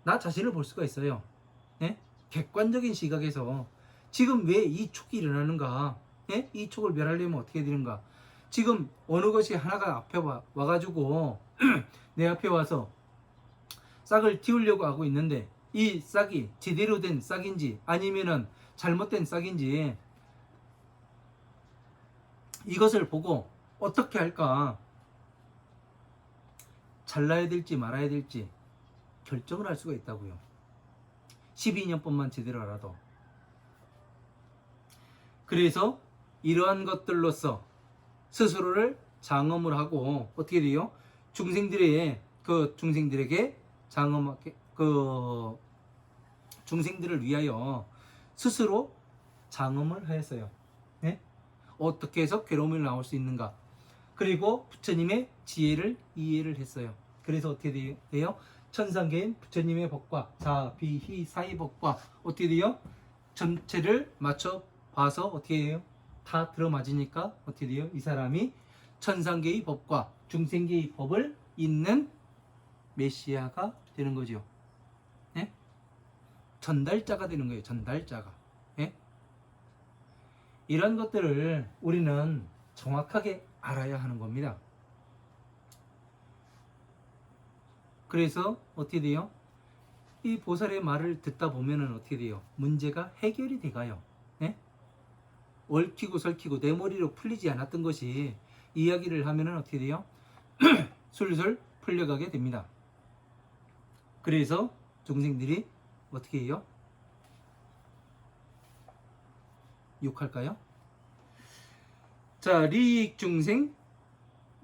나 자신을 볼 수가 있어요. 예? 객관적인 시각에서 지금 왜 이 촉이 일어나는가, 예? 이 촉을 멸하려면 어떻게 되는가, 지금 어느 것이 하나가 앞에 와가지고 내 앞에 와서 싹을 틔우려고 하고 있는데 이 싹이 제대로 된 싹인지 아니면은 잘못된 싹인지 이것을 보고 어떻게 할까, 잘라야 될지 말아야 될지 결정을 할 수가 있다고요. 12년법만 제대로 알아도. 그래서 이러한 것들로서 스스로를 장엄을 하고 어떻게 돼요? 중생들에게 장엄하게 중생들을 위하여 스스로 장엄을 하였어요. 네? 어떻게 해서 괴로움을 나올 수 있는가? 그리고 부처님의 지혜를 이해를 했어요. 그래서 어떻게 돼요? 천상계인 부처님의 법과 자비희 사의 법과 어떻게 돼요? 전체를 맞춰 봐서 어떻게 해요? 다 들어맞으니까 어떻게 돼요? 이 사람이 천상계의 법과 중생계의 법을 잇는 메시아가 되는 거죠. 예? 전달자가 되는 거예요. 전달자가. 예? 이런 것들을 우리는 정확하게 알아야 하는 겁니다. 그래서 어떻게 돼요? 이 보살의 말을 듣다 보면은 어떻게 돼요? 문제가 해결이 돼가요. 예? 얽히고 설키고 내 머리로 풀리지 않았던 것이 이야기를 하면은 어떻게 돼요? 술술 풀려가게 됩니다. 그래서 중생들이 어떻게 해요? 욕할까요? 자, 리익 중생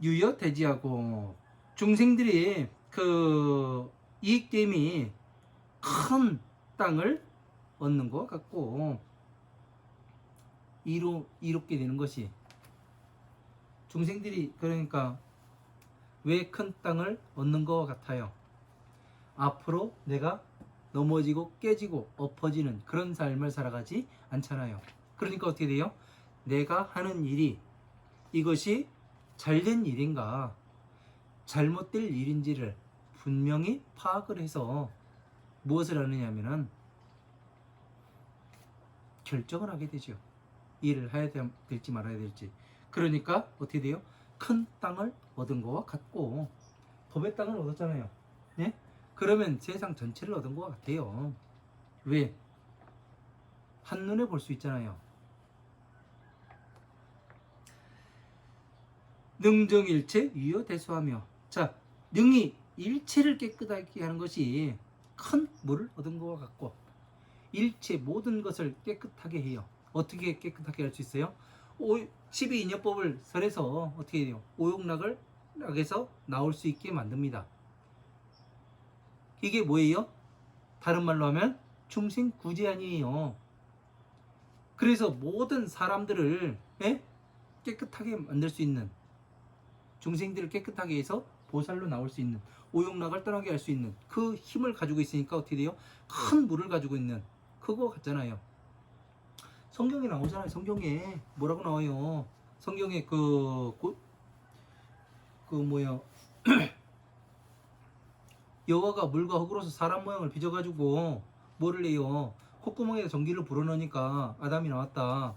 유여 대지하고 중생들이 그 이익됨이 큰 땅을 얻는 것 같고 이롭게 되는 것이 중생들이 그러니까 왜 큰 땅을 얻는 것 같아요? 앞으로 내가 넘어지고 깨지고 엎어지는 그런 삶을 살아가지 않잖아요. 그러니까 어떻게 돼요? 내가 하는 일이 이것이 잘된 일인가 잘못될 일인지를 분명히 파악을 해서 무엇을 하느냐면은 결정을 하게 되죠. 일을 해야 될지 말아야 될지. 그러니까 어떻게 돼요? 큰 땅을 얻은 것과 같고 법의 땅을 얻었잖아요. 네? 그러면 세상 전체를 얻은 것 같아요. 왜? 한눈에 볼 수 있잖아요. 능정일체 유효대수하며, 자, 능이 일체를 깨끗하게 하는 것이 큰 물을 얻은 것과 같고 일체 모든 것을 깨끗하게 해요. 어떻게 깨끗하게 할 수 있어요? 12인연법을 설해서 어떻게 해요? 오욕락을 락에서 나올 수 있게 만듭니다. 이게 뭐예요? 다른 말로 하면 중생구제안이에요. 그래서 모든 사람들을 깨끗하게 만들 수 있는, 중생들을 깨끗하게 해서 보살로 나올 수 있는, 오욕락을 떠나게 할 수 있는 그 힘을 가지고 있으니까 어떻게 돼요? 큰 물을 가지고 있는 그거 같잖아요. 성경에 나오잖아요. 성경에 뭐라고 나와요? 성경에 여호와가 물과 흙으로서 사람 모양을 빚어가지고 뭐를 해요? 콧구멍에 전기를 불어넣으니까 아담이 나왔다.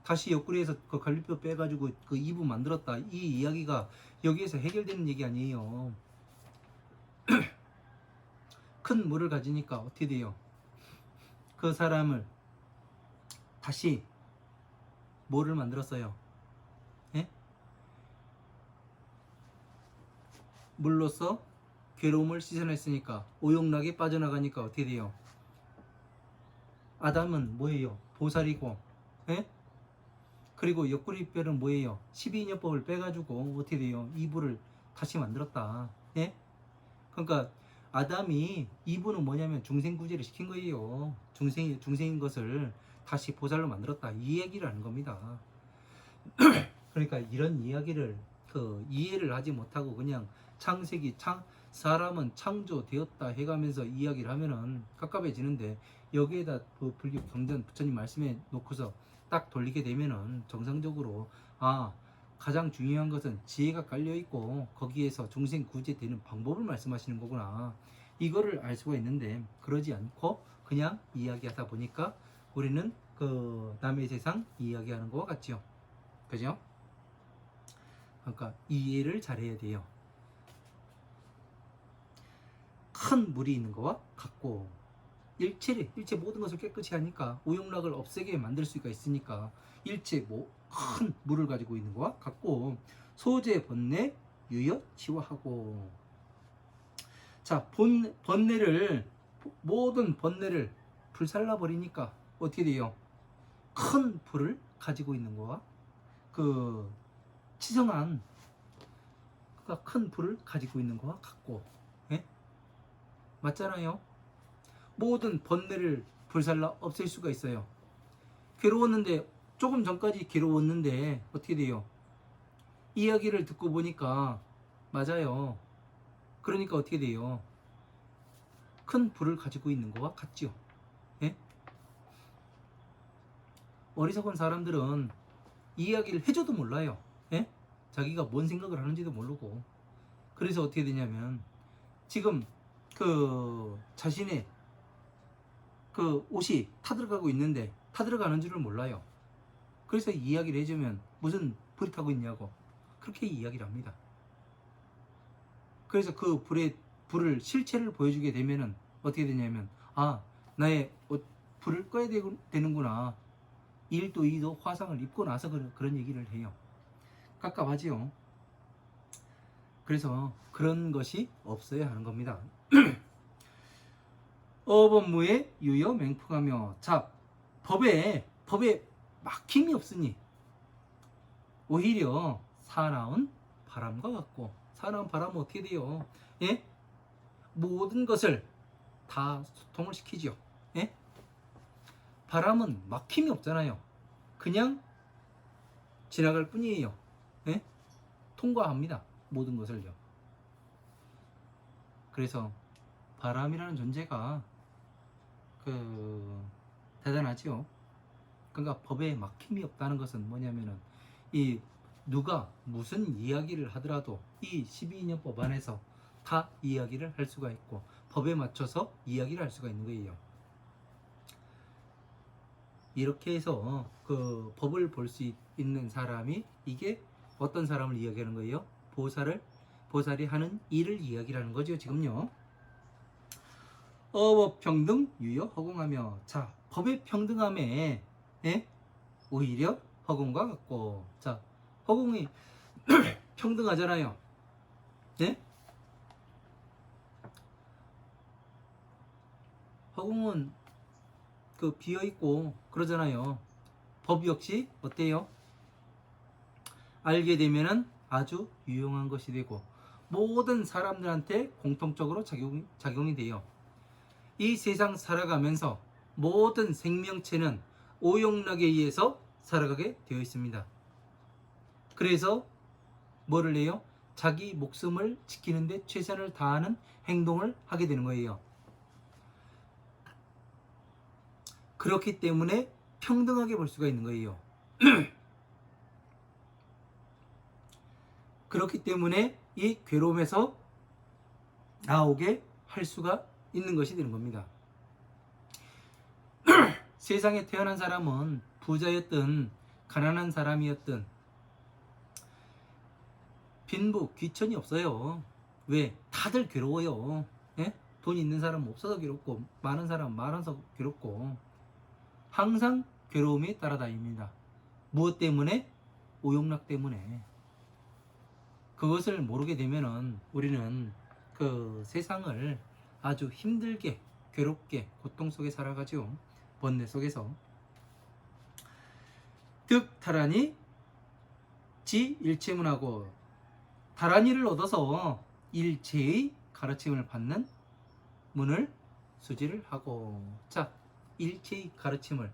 다시 옆구리에서 그 갈비뼈 빼가지고 그 이부 만들었다. 이 이야기가 여기에서 해결되는 얘기 아니에요. 큰 물을 가지니까 어떻게 돼요? 그 사람을 다시 뭐를 만들었어요? 예? 물로써 괴로움을 씻어냈으니까 오용락에 빠져나가니까 어떻게 돼요? 아담은 뭐예요? 보살이고, 예? 그리고 옆구리뼈는 뭐예요? 12인연법을 빼가지고 어떻게 돼요? 이부를 다시 만들었다. 예? 그러니까 아담이 이부는 뭐냐면 중생구제를 시킨 거예요. 중생인 것을 다시 보살로 만들었다. 이 얘기를 하는 겁니다. 그러니까 이런 이야기를 이해를 하지 못하고 그냥 사람은 창조되었다 해가면서 이야기를 하면은 깝깝해지는데, 여기에다 그 불교 경전 부처님 말씀에 놓고서 딱 돌리게 되면은 정상적으로 가장 중요한 것은 지혜가 깔려 있고 거기에서 중생 구제되는 방법을 말씀하시는 거구나, 이거를 알 수가 있는데, 그러지 않고 그냥 이야기하다 보니까 우리는 그 남의 세상 이야기하는 것 같죠. 그죠? 그러니까 이해를 잘해야 돼요. 큰 물이 있는 거와 같고, 일체 모든 것을 깨끗이 하니까 오용락을 없애게 만들 수가 있으니까 일체 큰 물을 가지고 있는 거와 같고, 소재 번뇌 유여 치화하고. 자, 모든 번뇌를 불살라 버리니까 어떻게 돼요? 큰 불을 가지고 있는 거와 그 치성한 큰 불을 가지고 있는 거와 같고, 예? 맞잖아요. 모든 번뇌를 불살라 없앨 수가 있어요. 괴로웠는데, 조금 전까지 괴로웠는데 어떻게 돼요? 이야기를 듣고 보니까 맞아요. 그러니까 어떻게 돼요? 큰 불을 가지고 있는 거와 같죠. 예? 어리석은 사람들은 이야기를 해줘도 몰라요. 예? 자기가 뭔 생각을 하는지도 모르고. 그래서 어떻게 되냐면, 지금 자신의 옷이 타들어가고 있는데 타들어가는 줄을 몰라요. 그래서 이야기를 해주면 무슨 불이 타고 있냐고 그렇게 이야기를 합니다. 그래서 그 불을 실체를 보여주게 되면은 어떻게 되냐면, 나의 불을 꺼야 되는구나. 1도 2도 화상을 입고 나서 그런 얘기를 해요. 깝깝하지요. 그래서 그런 것이 없어야 하는 겁니다. 어법무에 유여 맹풍하며. 자, 법에 막힘이 없으니 오히려 사나운 바람과 같고. 사나운 바람은 어떻게 돼요? 예? 모든 것을 다 소통을 시키죠. 예? 바람은 막힘이 없잖아요. 그냥 지나갈 뿐이에요. 예? 통과합니다. 모든 것을요. 그래서 바람이라는 존재가 대단하지요. 그러니까 법에 막힘이 없다는 것은 뭐냐면은, 이 누가 무슨 이야기를 하더라도 이 12인연법 안에서 다 이야기를 할 수가 있고 법에 맞춰서 이야기를 할 수가 있는 거예요. 이렇게 해서 그 법을 볼 수 있는 사람이, 이게 어떤 사람을 이야기하는 거예요? 보살이 하는 일을 이야기하는 거죠, 지금요. 어법 평등 유여 허공하며. 자, 법의 평등함에, 예? 오히려 허공과 같고. 자, 허공이 평등하잖아요. 예? 허공은 비어있고 그러잖아요. 법 역시 어때요? 알게 되면은 아주 유용한 것이 되고 모든 사람들한테 공통적으로 작용이 돼요. 이 세상 살아가면서 모든 생명체는 오용락에 의해서 살아가게 되어 있습니다. 그래서 뭐를 해요? 자기 목숨을 지키는데 최선을 다하는 행동을 하게 되는 거예요. 그렇기 때문에 평등하게 볼 수가 있는 거예요. 그렇기 때문에 이 괴로움에서 나오게 할 수가 있는 것이 되는 겁니다. 세상에 태어난 사람은 부자였든 가난한 사람이었든 빈부 귀천이 없어요. 왜? 다들 괴로워요. 예? 돈 있는 사람은 없어서 괴롭고 많은 사람은 많아서 괴롭고 항상 괴로움이 따라다닙니다. 무엇 때문에? 오용락 때문에. 그것을 모르게 되면은 우리는 그 세상을 아주 힘들게 괴롭게 고통 속에 살아가죠. 번뇌 속에서. 득타라니 지 일체문하고. 다라니를 얻어서 일체의 가르침을 받는 문을 수지를 하고. 자, 일체의 가르침을.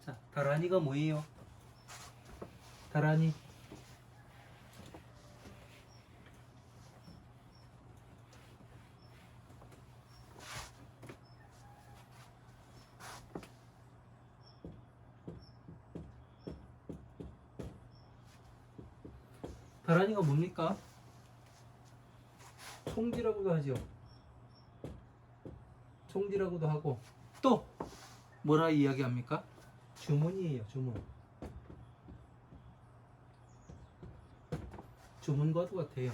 자, 다라니가 뭐예요? 다라니. 다라니가 뭡니까? 총지라고도 하죠. 총지라고도 하고 또 뭐라 이야기합니까? 주문이에요. 주문. 주문과도 같아요.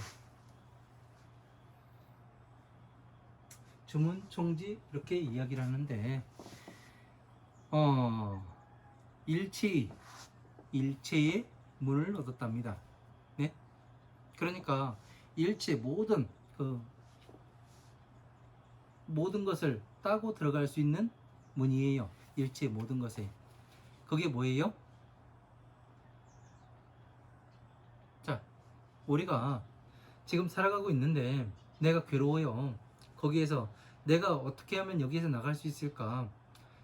주문, 총지 이렇게 이야기를 하는데 일체의 문을 얻었답니다. 네? 그러니까 일체 모든 것을 따고 들어갈 수 있는 문이에요. 일체 모든 것에. 그게 뭐예요? 자, 우리가 지금 살아가고 있는데 내가 괴로워요. 거기에서 내가 어떻게 하면 여기에서 나갈 수 있을까?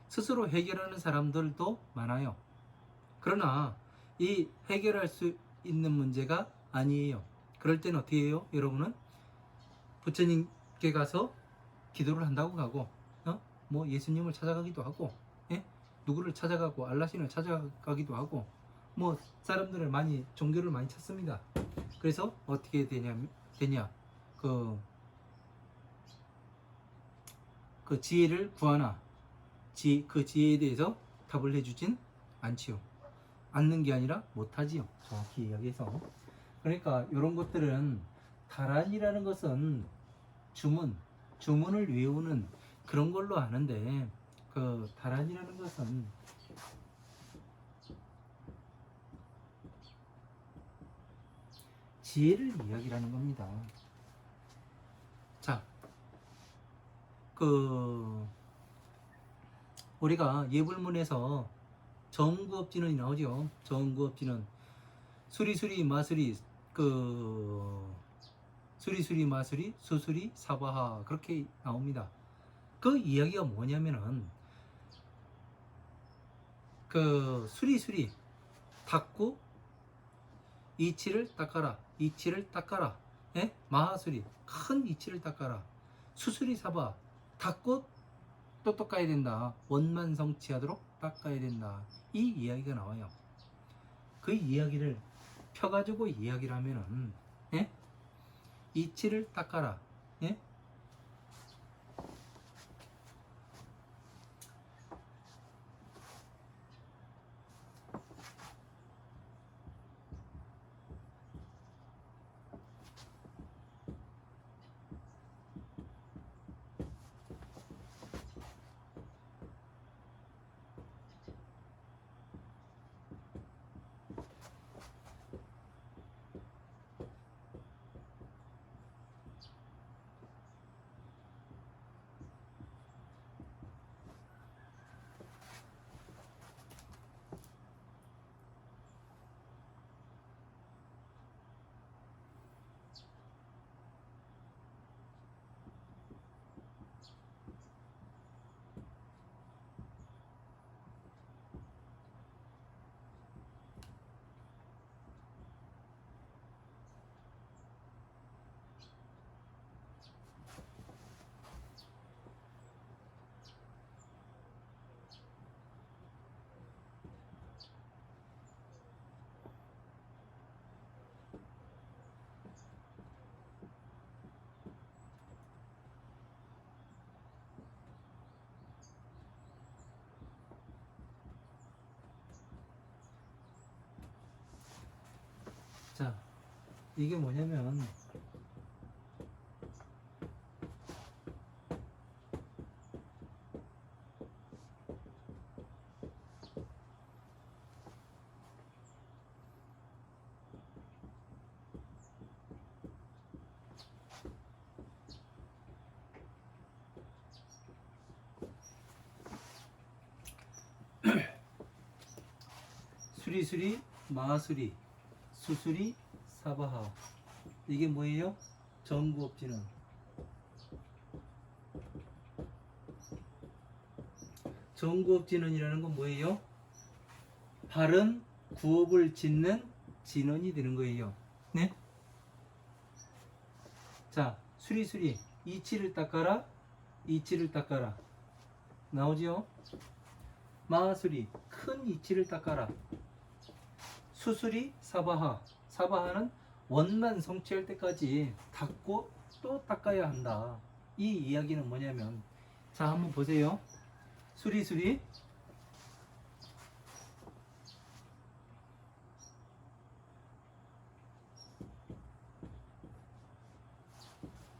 스스로 해결하는 사람들도 많아요. 그러나 이 해결할 수 있는 문제가 아니에요. 그럴 때는 어떻게 해요? 여러분은 부처님께 가서 기도를 한다고 하고 뭐 예수님을 찾아가기도 하고 누구를 찾아가고 알라신을 찾아가기도 하고 뭐 사람들을 많이 종교를 많이 찾습니다. 그래서 어떻게 되냐 그 지혜를 구하나 그 지혜에 대해서 답을 해주진 않지요. 않는 게 아니라 못하지요. 정확히 이야기해서. 그러니까 이런 것들은 다란이라는 것은 주문을 외우는 그런 걸로 아는데 그 다란이라는 것은 지혜를 이야기하는 겁니다. 자, 우리가 예불문에서 정구업진언이 나오죠. 정구업진언 수리수리 마수리 수리수리 마수리 수수리 사바하 그렇게 나옵니다. 그 이야기가 뭐냐면은 수리수리 닦고 이치를 닦아라. 이치를 닦아라. 마하수리 큰 이치를 닦아라. 수수리 사바 닦고 또 닦아야 된다. 원만성취하도록 닦아야 된다. 이 이야기가 나와요. 그 이야기를 펴가지고 이야기를 하면은 이치를 닦아라. 자, 이게 뭐냐면 수리수리 마수리 수수리 사바하 이게 뭐예요? 정구업진은 정구업진언이라는 건 뭐예요? 바른 구업을 짓는 진언이 되는 거예요. 네? 자, 수리수리 이치를 닦아라. 이치를 닦아라. 나오죠? 마수리 큰 이치를 닦아라. 수수리 사바하 사바하는 원만 성취할 때까지 닦고 또 닦아야 한다. 이 이야기는 뭐냐면 자 한번 보세요. 수리수리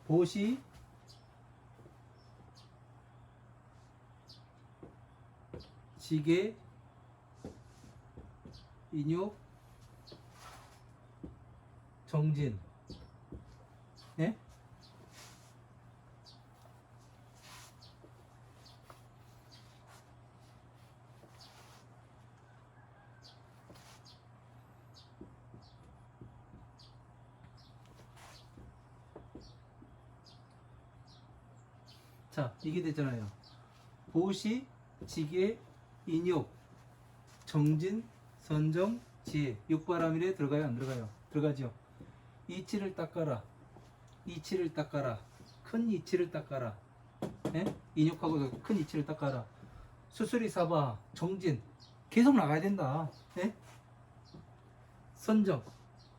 보시 지게, 인욕, 정진. 네? 자, 이게 되잖아요. 보시, 지게, 인욕, 정진, 선정, 지혜. 육바라밀에 들어가요, 안 들어가요? 들어가죠. 이치를 닦아라. 이치를 닦아라. 큰 이치를 닦아라. 예? 인욕하고 큰 이치를 닦아라. 수수리 사바, 정진. 계속 나가야 된다. 예? 선정.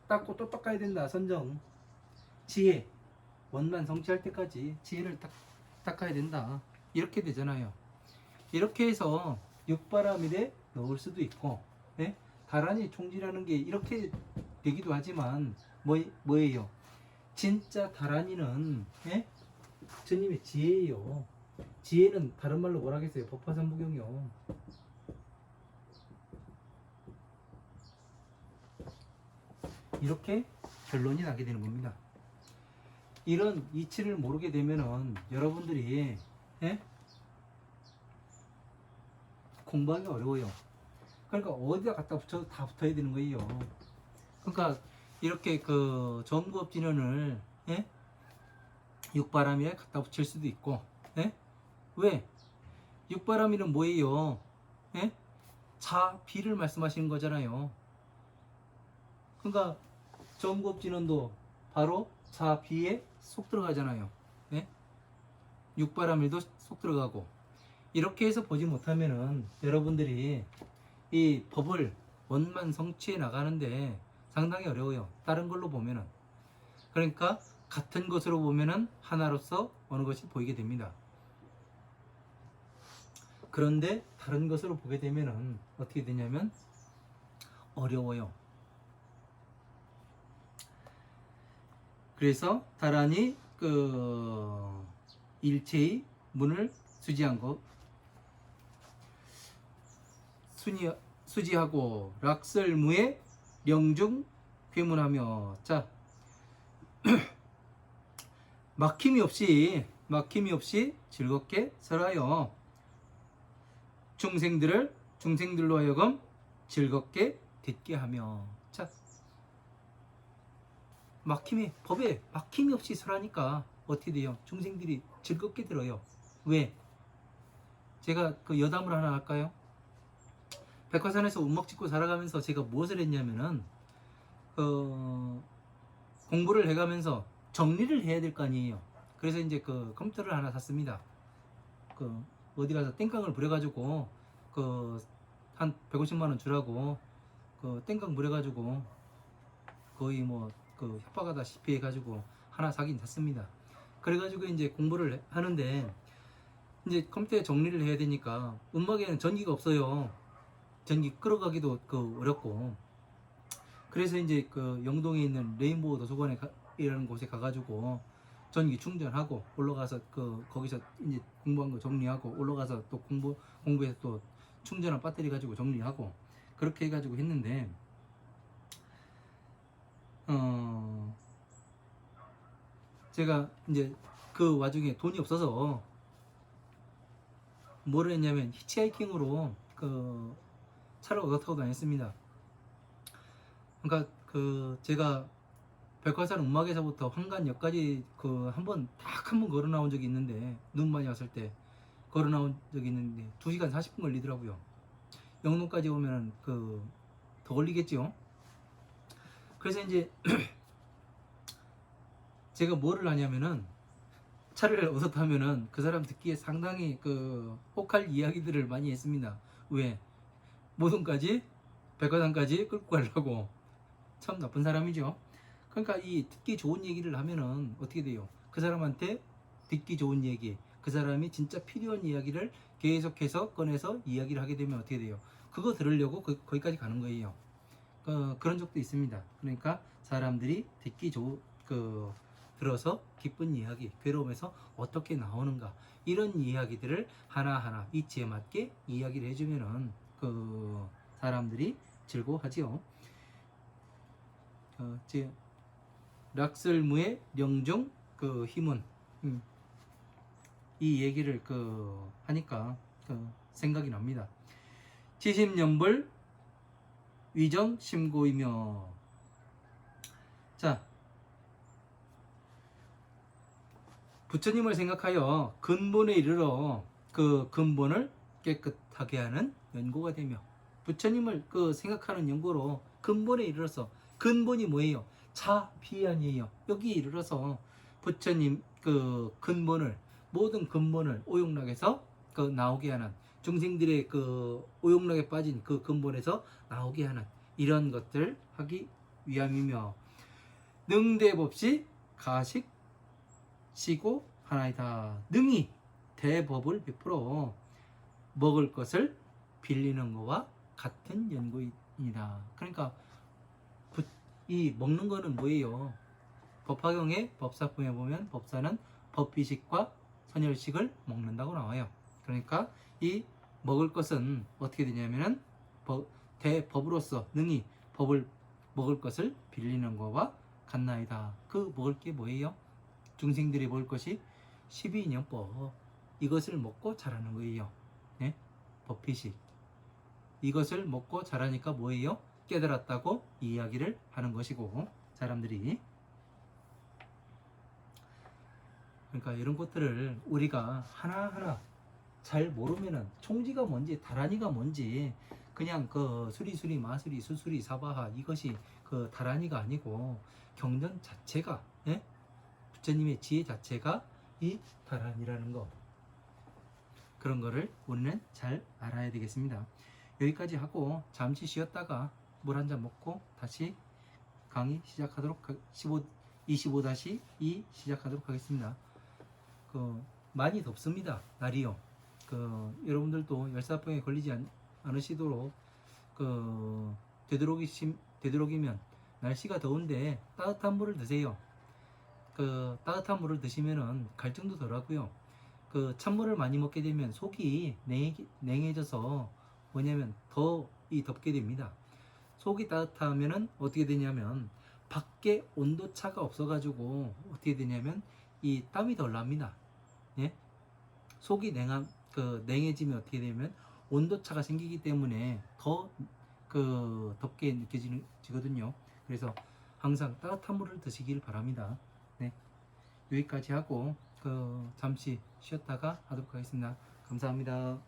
닦고 또 닦아야 된다. 선정. 지혜. 원만 성취할 때까지 지혜를 닦아야 된다. 이렇게 되잖아요. 이렇게 해서 육바라밀에 넣을 수도 있고, 예? 다란이 총지라는 게 이렇게 되기도 하지만 뭐예요? 진짜 다란이는 예? 주님의 지혜예요. 지혜는 다른 말로 뭐라 하겠어요? 법화삼부경이요. 이렇게 결론이 나게 되는 겁니다. 이런 이치를 모르게 되면은 여러분들이 예? 공부하기 어려워요. 그러니까 어디다 갖다 붙여도 다 붙어야 되는 거예요. 그러니까 이렇게 그 점구업진원을 예? 육바람일에 갖다 붙일 수도 있고, 예? 왜? 육바람일은 뭐예요? 예? 자, 비를 말씀하시는 거잖아요. 그러니까 점구업진원도 바로 자, 비에 속 들어가잖아요. 예? 육바람일도 속 들어가고. 이렇게 해서 보지 못하면은 여러분들이 이 법을 원만 성취해 나가는데 상당히 어려워요. 다른 걸로 보면은. 그러니까 같은 것으로 보면은 하나로서 어느 것이 보이게 됩니다. 그런데 다른 것으로 보게 되면은 어떻게 되냐면 어려워요. 그래서 다란이 그 일체의 문을 수지한 것, 수지하고 락설무에 명중 괴문하며. 자, 막힘이 없이 즐겁게 살아요. 중생들로 하여금 즐겁게 듣게 하며. 자, 법에 막힘이 없이 설하니까 어떻게 돼요? 중생들이 즐겁게 들어요. 왜? 제가 그 여담을 하나 할까요? 백화산에서 운목 짓고 살아가면서 제가 무엇을 했냐면은 공부를 해가면서 정리를 해야 될 거 아니에요. 그래서 이제 그 컴퓨터를 하나 샀습니다. 그 어디 가서 땡깡을 부려가지고 그 한 150만 원 주라고 그 땡깡 부려가지고 거의 뭐 그 협박하다시피 해가지고 하나 사긴 샀습니다. 그래가지고 이제 공부를 하는데 이제 컴퓨터에 정리를 해야 되니까 음악에는 전기가 없어요. 전기 끌어가기도 어렵고. 그래서 이제 그 영동에 있는 레인보우 도서관이라는 곳에 가가지고 전기 충전하고 올라가서 거기서 이제 공부한 거 정리하고 올라가서 또 공부해서 또 충전한 배터리 가지고 정리하고 그렇게 해가지고 했는데 제가 이제 그 와중에 돈이 없어서 뭐를 했냐면 히치하이킹으로 그 차를 얻어 타고 다녔습니다. 그러니까 제가 백화산 음악에서부터 황간역까지 한번 걸어 나온 적이 있는데, 눈 많이 왔을 때 걸어 나온 적이 있는데 2시간 40분 걸리더라고요. 영동까지 오면 더 걸리겠죠. 그래서 이제 제가 뭐를 하냐면은 차를 얻어 타면은 그 사람 듣기에 상당히 혹할 이야기들을 많이 했습니다. 왜? 모동까지 백화산까지 끌고 가려고. 참 나쁜 사람이죠. 그러니까 이 듣기 좋은 얘기를 하면은 어떻게 돼요? 그 사람한테 듣기 좋은 얘기, 그 사람이 진짜 필요한 이야기를 계속해서 꺼내서 이야기를 하게 되면 어떻게 돼요? 그거 들으려고 거기까지 가는 거예요. 그런 적도 있습니다. 그러니까 사람들이 들어서 기쁜 이야기, 괴로움에서 어떻게 나오는가, 이런 이야기들을 하나하나 이치에 맞게 이야기를 해주면은 그 사람들이 즐거워하지요. 제 락설무의 영종 그 희문, 이 얘기를 하니까 생각이 납니다. 지심연불 위정 심고이며. 자, 부처님을 생각하여 근본에 이르러 그 근본을 깨끗하게 하는 연고가 되며, 부처님을 생각하는 연고로 근본에 이르러서, 근본이 뭐예요? 자비안이에요. 여기에 이르러서 부처님 근본을, 모든 근본을 오용락에서 나오게 하는, 중생들의 오용락에 빠진 그 근본에서 나오게 하는 이런 것들 하기 위함이며, 능대법시 가식 시고 하나이다. 능히 대법을 베풀어 먹을 것을 빌리는 것과 같은 연고이다. 그러니까 이 먹는 거는 뭐예요? 법화경의 법사품에 보면 법사는 법비식과 선열식을 먹는다고 나와요. 그러니까 이 먹을 것은 어떻게 되냐면은 대법으로서 능히 법을 먹을 것을 빌리는 것과 같나이다. 그 먹을 게 뭐예요? 중생들이 먹을 것이 12인연법, 이것을 먹고 자라는 거예요. 네? 법비식. 이것을 먹고 자라니까 뭐예요? 깨달았다고 이야기를 하는 것이고, 사람들이. 그러니까 이런 것들을 우리가 하나하나 잘 모르면은, 총지가 뭔지 다라니가 뭔지, 그냥 수리수리 마수리 수수리 사바하, 이것이 다라니가 아니고 경전 자체가, 예? 부처님의 지혜 자체가 이 다란이라는 거, 그런 거를 우리는 잘 알아야 되겠습니다. 여기까지 하고 잠시 쉬었다가 물 한 잔 먹고 다시 강의 시작하도록 25-2 시작하도록 하겠습니다. 많이 덥습니다. 날이요. 여러분들도 열사병에 걸리지 않으시도록 되도록이면 날씨가 더운데 따뜻한 물을 드세요. 따뜻한 물을 드시면은 갈증도 덜하고요. 찬물을 많이 먹게 되면 속이 냉해져서 뭐냐면 더 덥게 됩니다. 속이 따뜻하면은 어떻게 되냐면 밖에 온도차가 없어가지고 어떻게 되냐면 이 땀이 덜 납니다. 예? 속이 냉해지면 어떻게 되면 온도차가 생기기 때문에 더 덥게 느껴지거든요. 그래서 항상 따뜻한 물을 드시길 바랍니다. 네. 여기까지 하고 잠시 쉬었다가 하도록 하겠습니다. 감사합니다.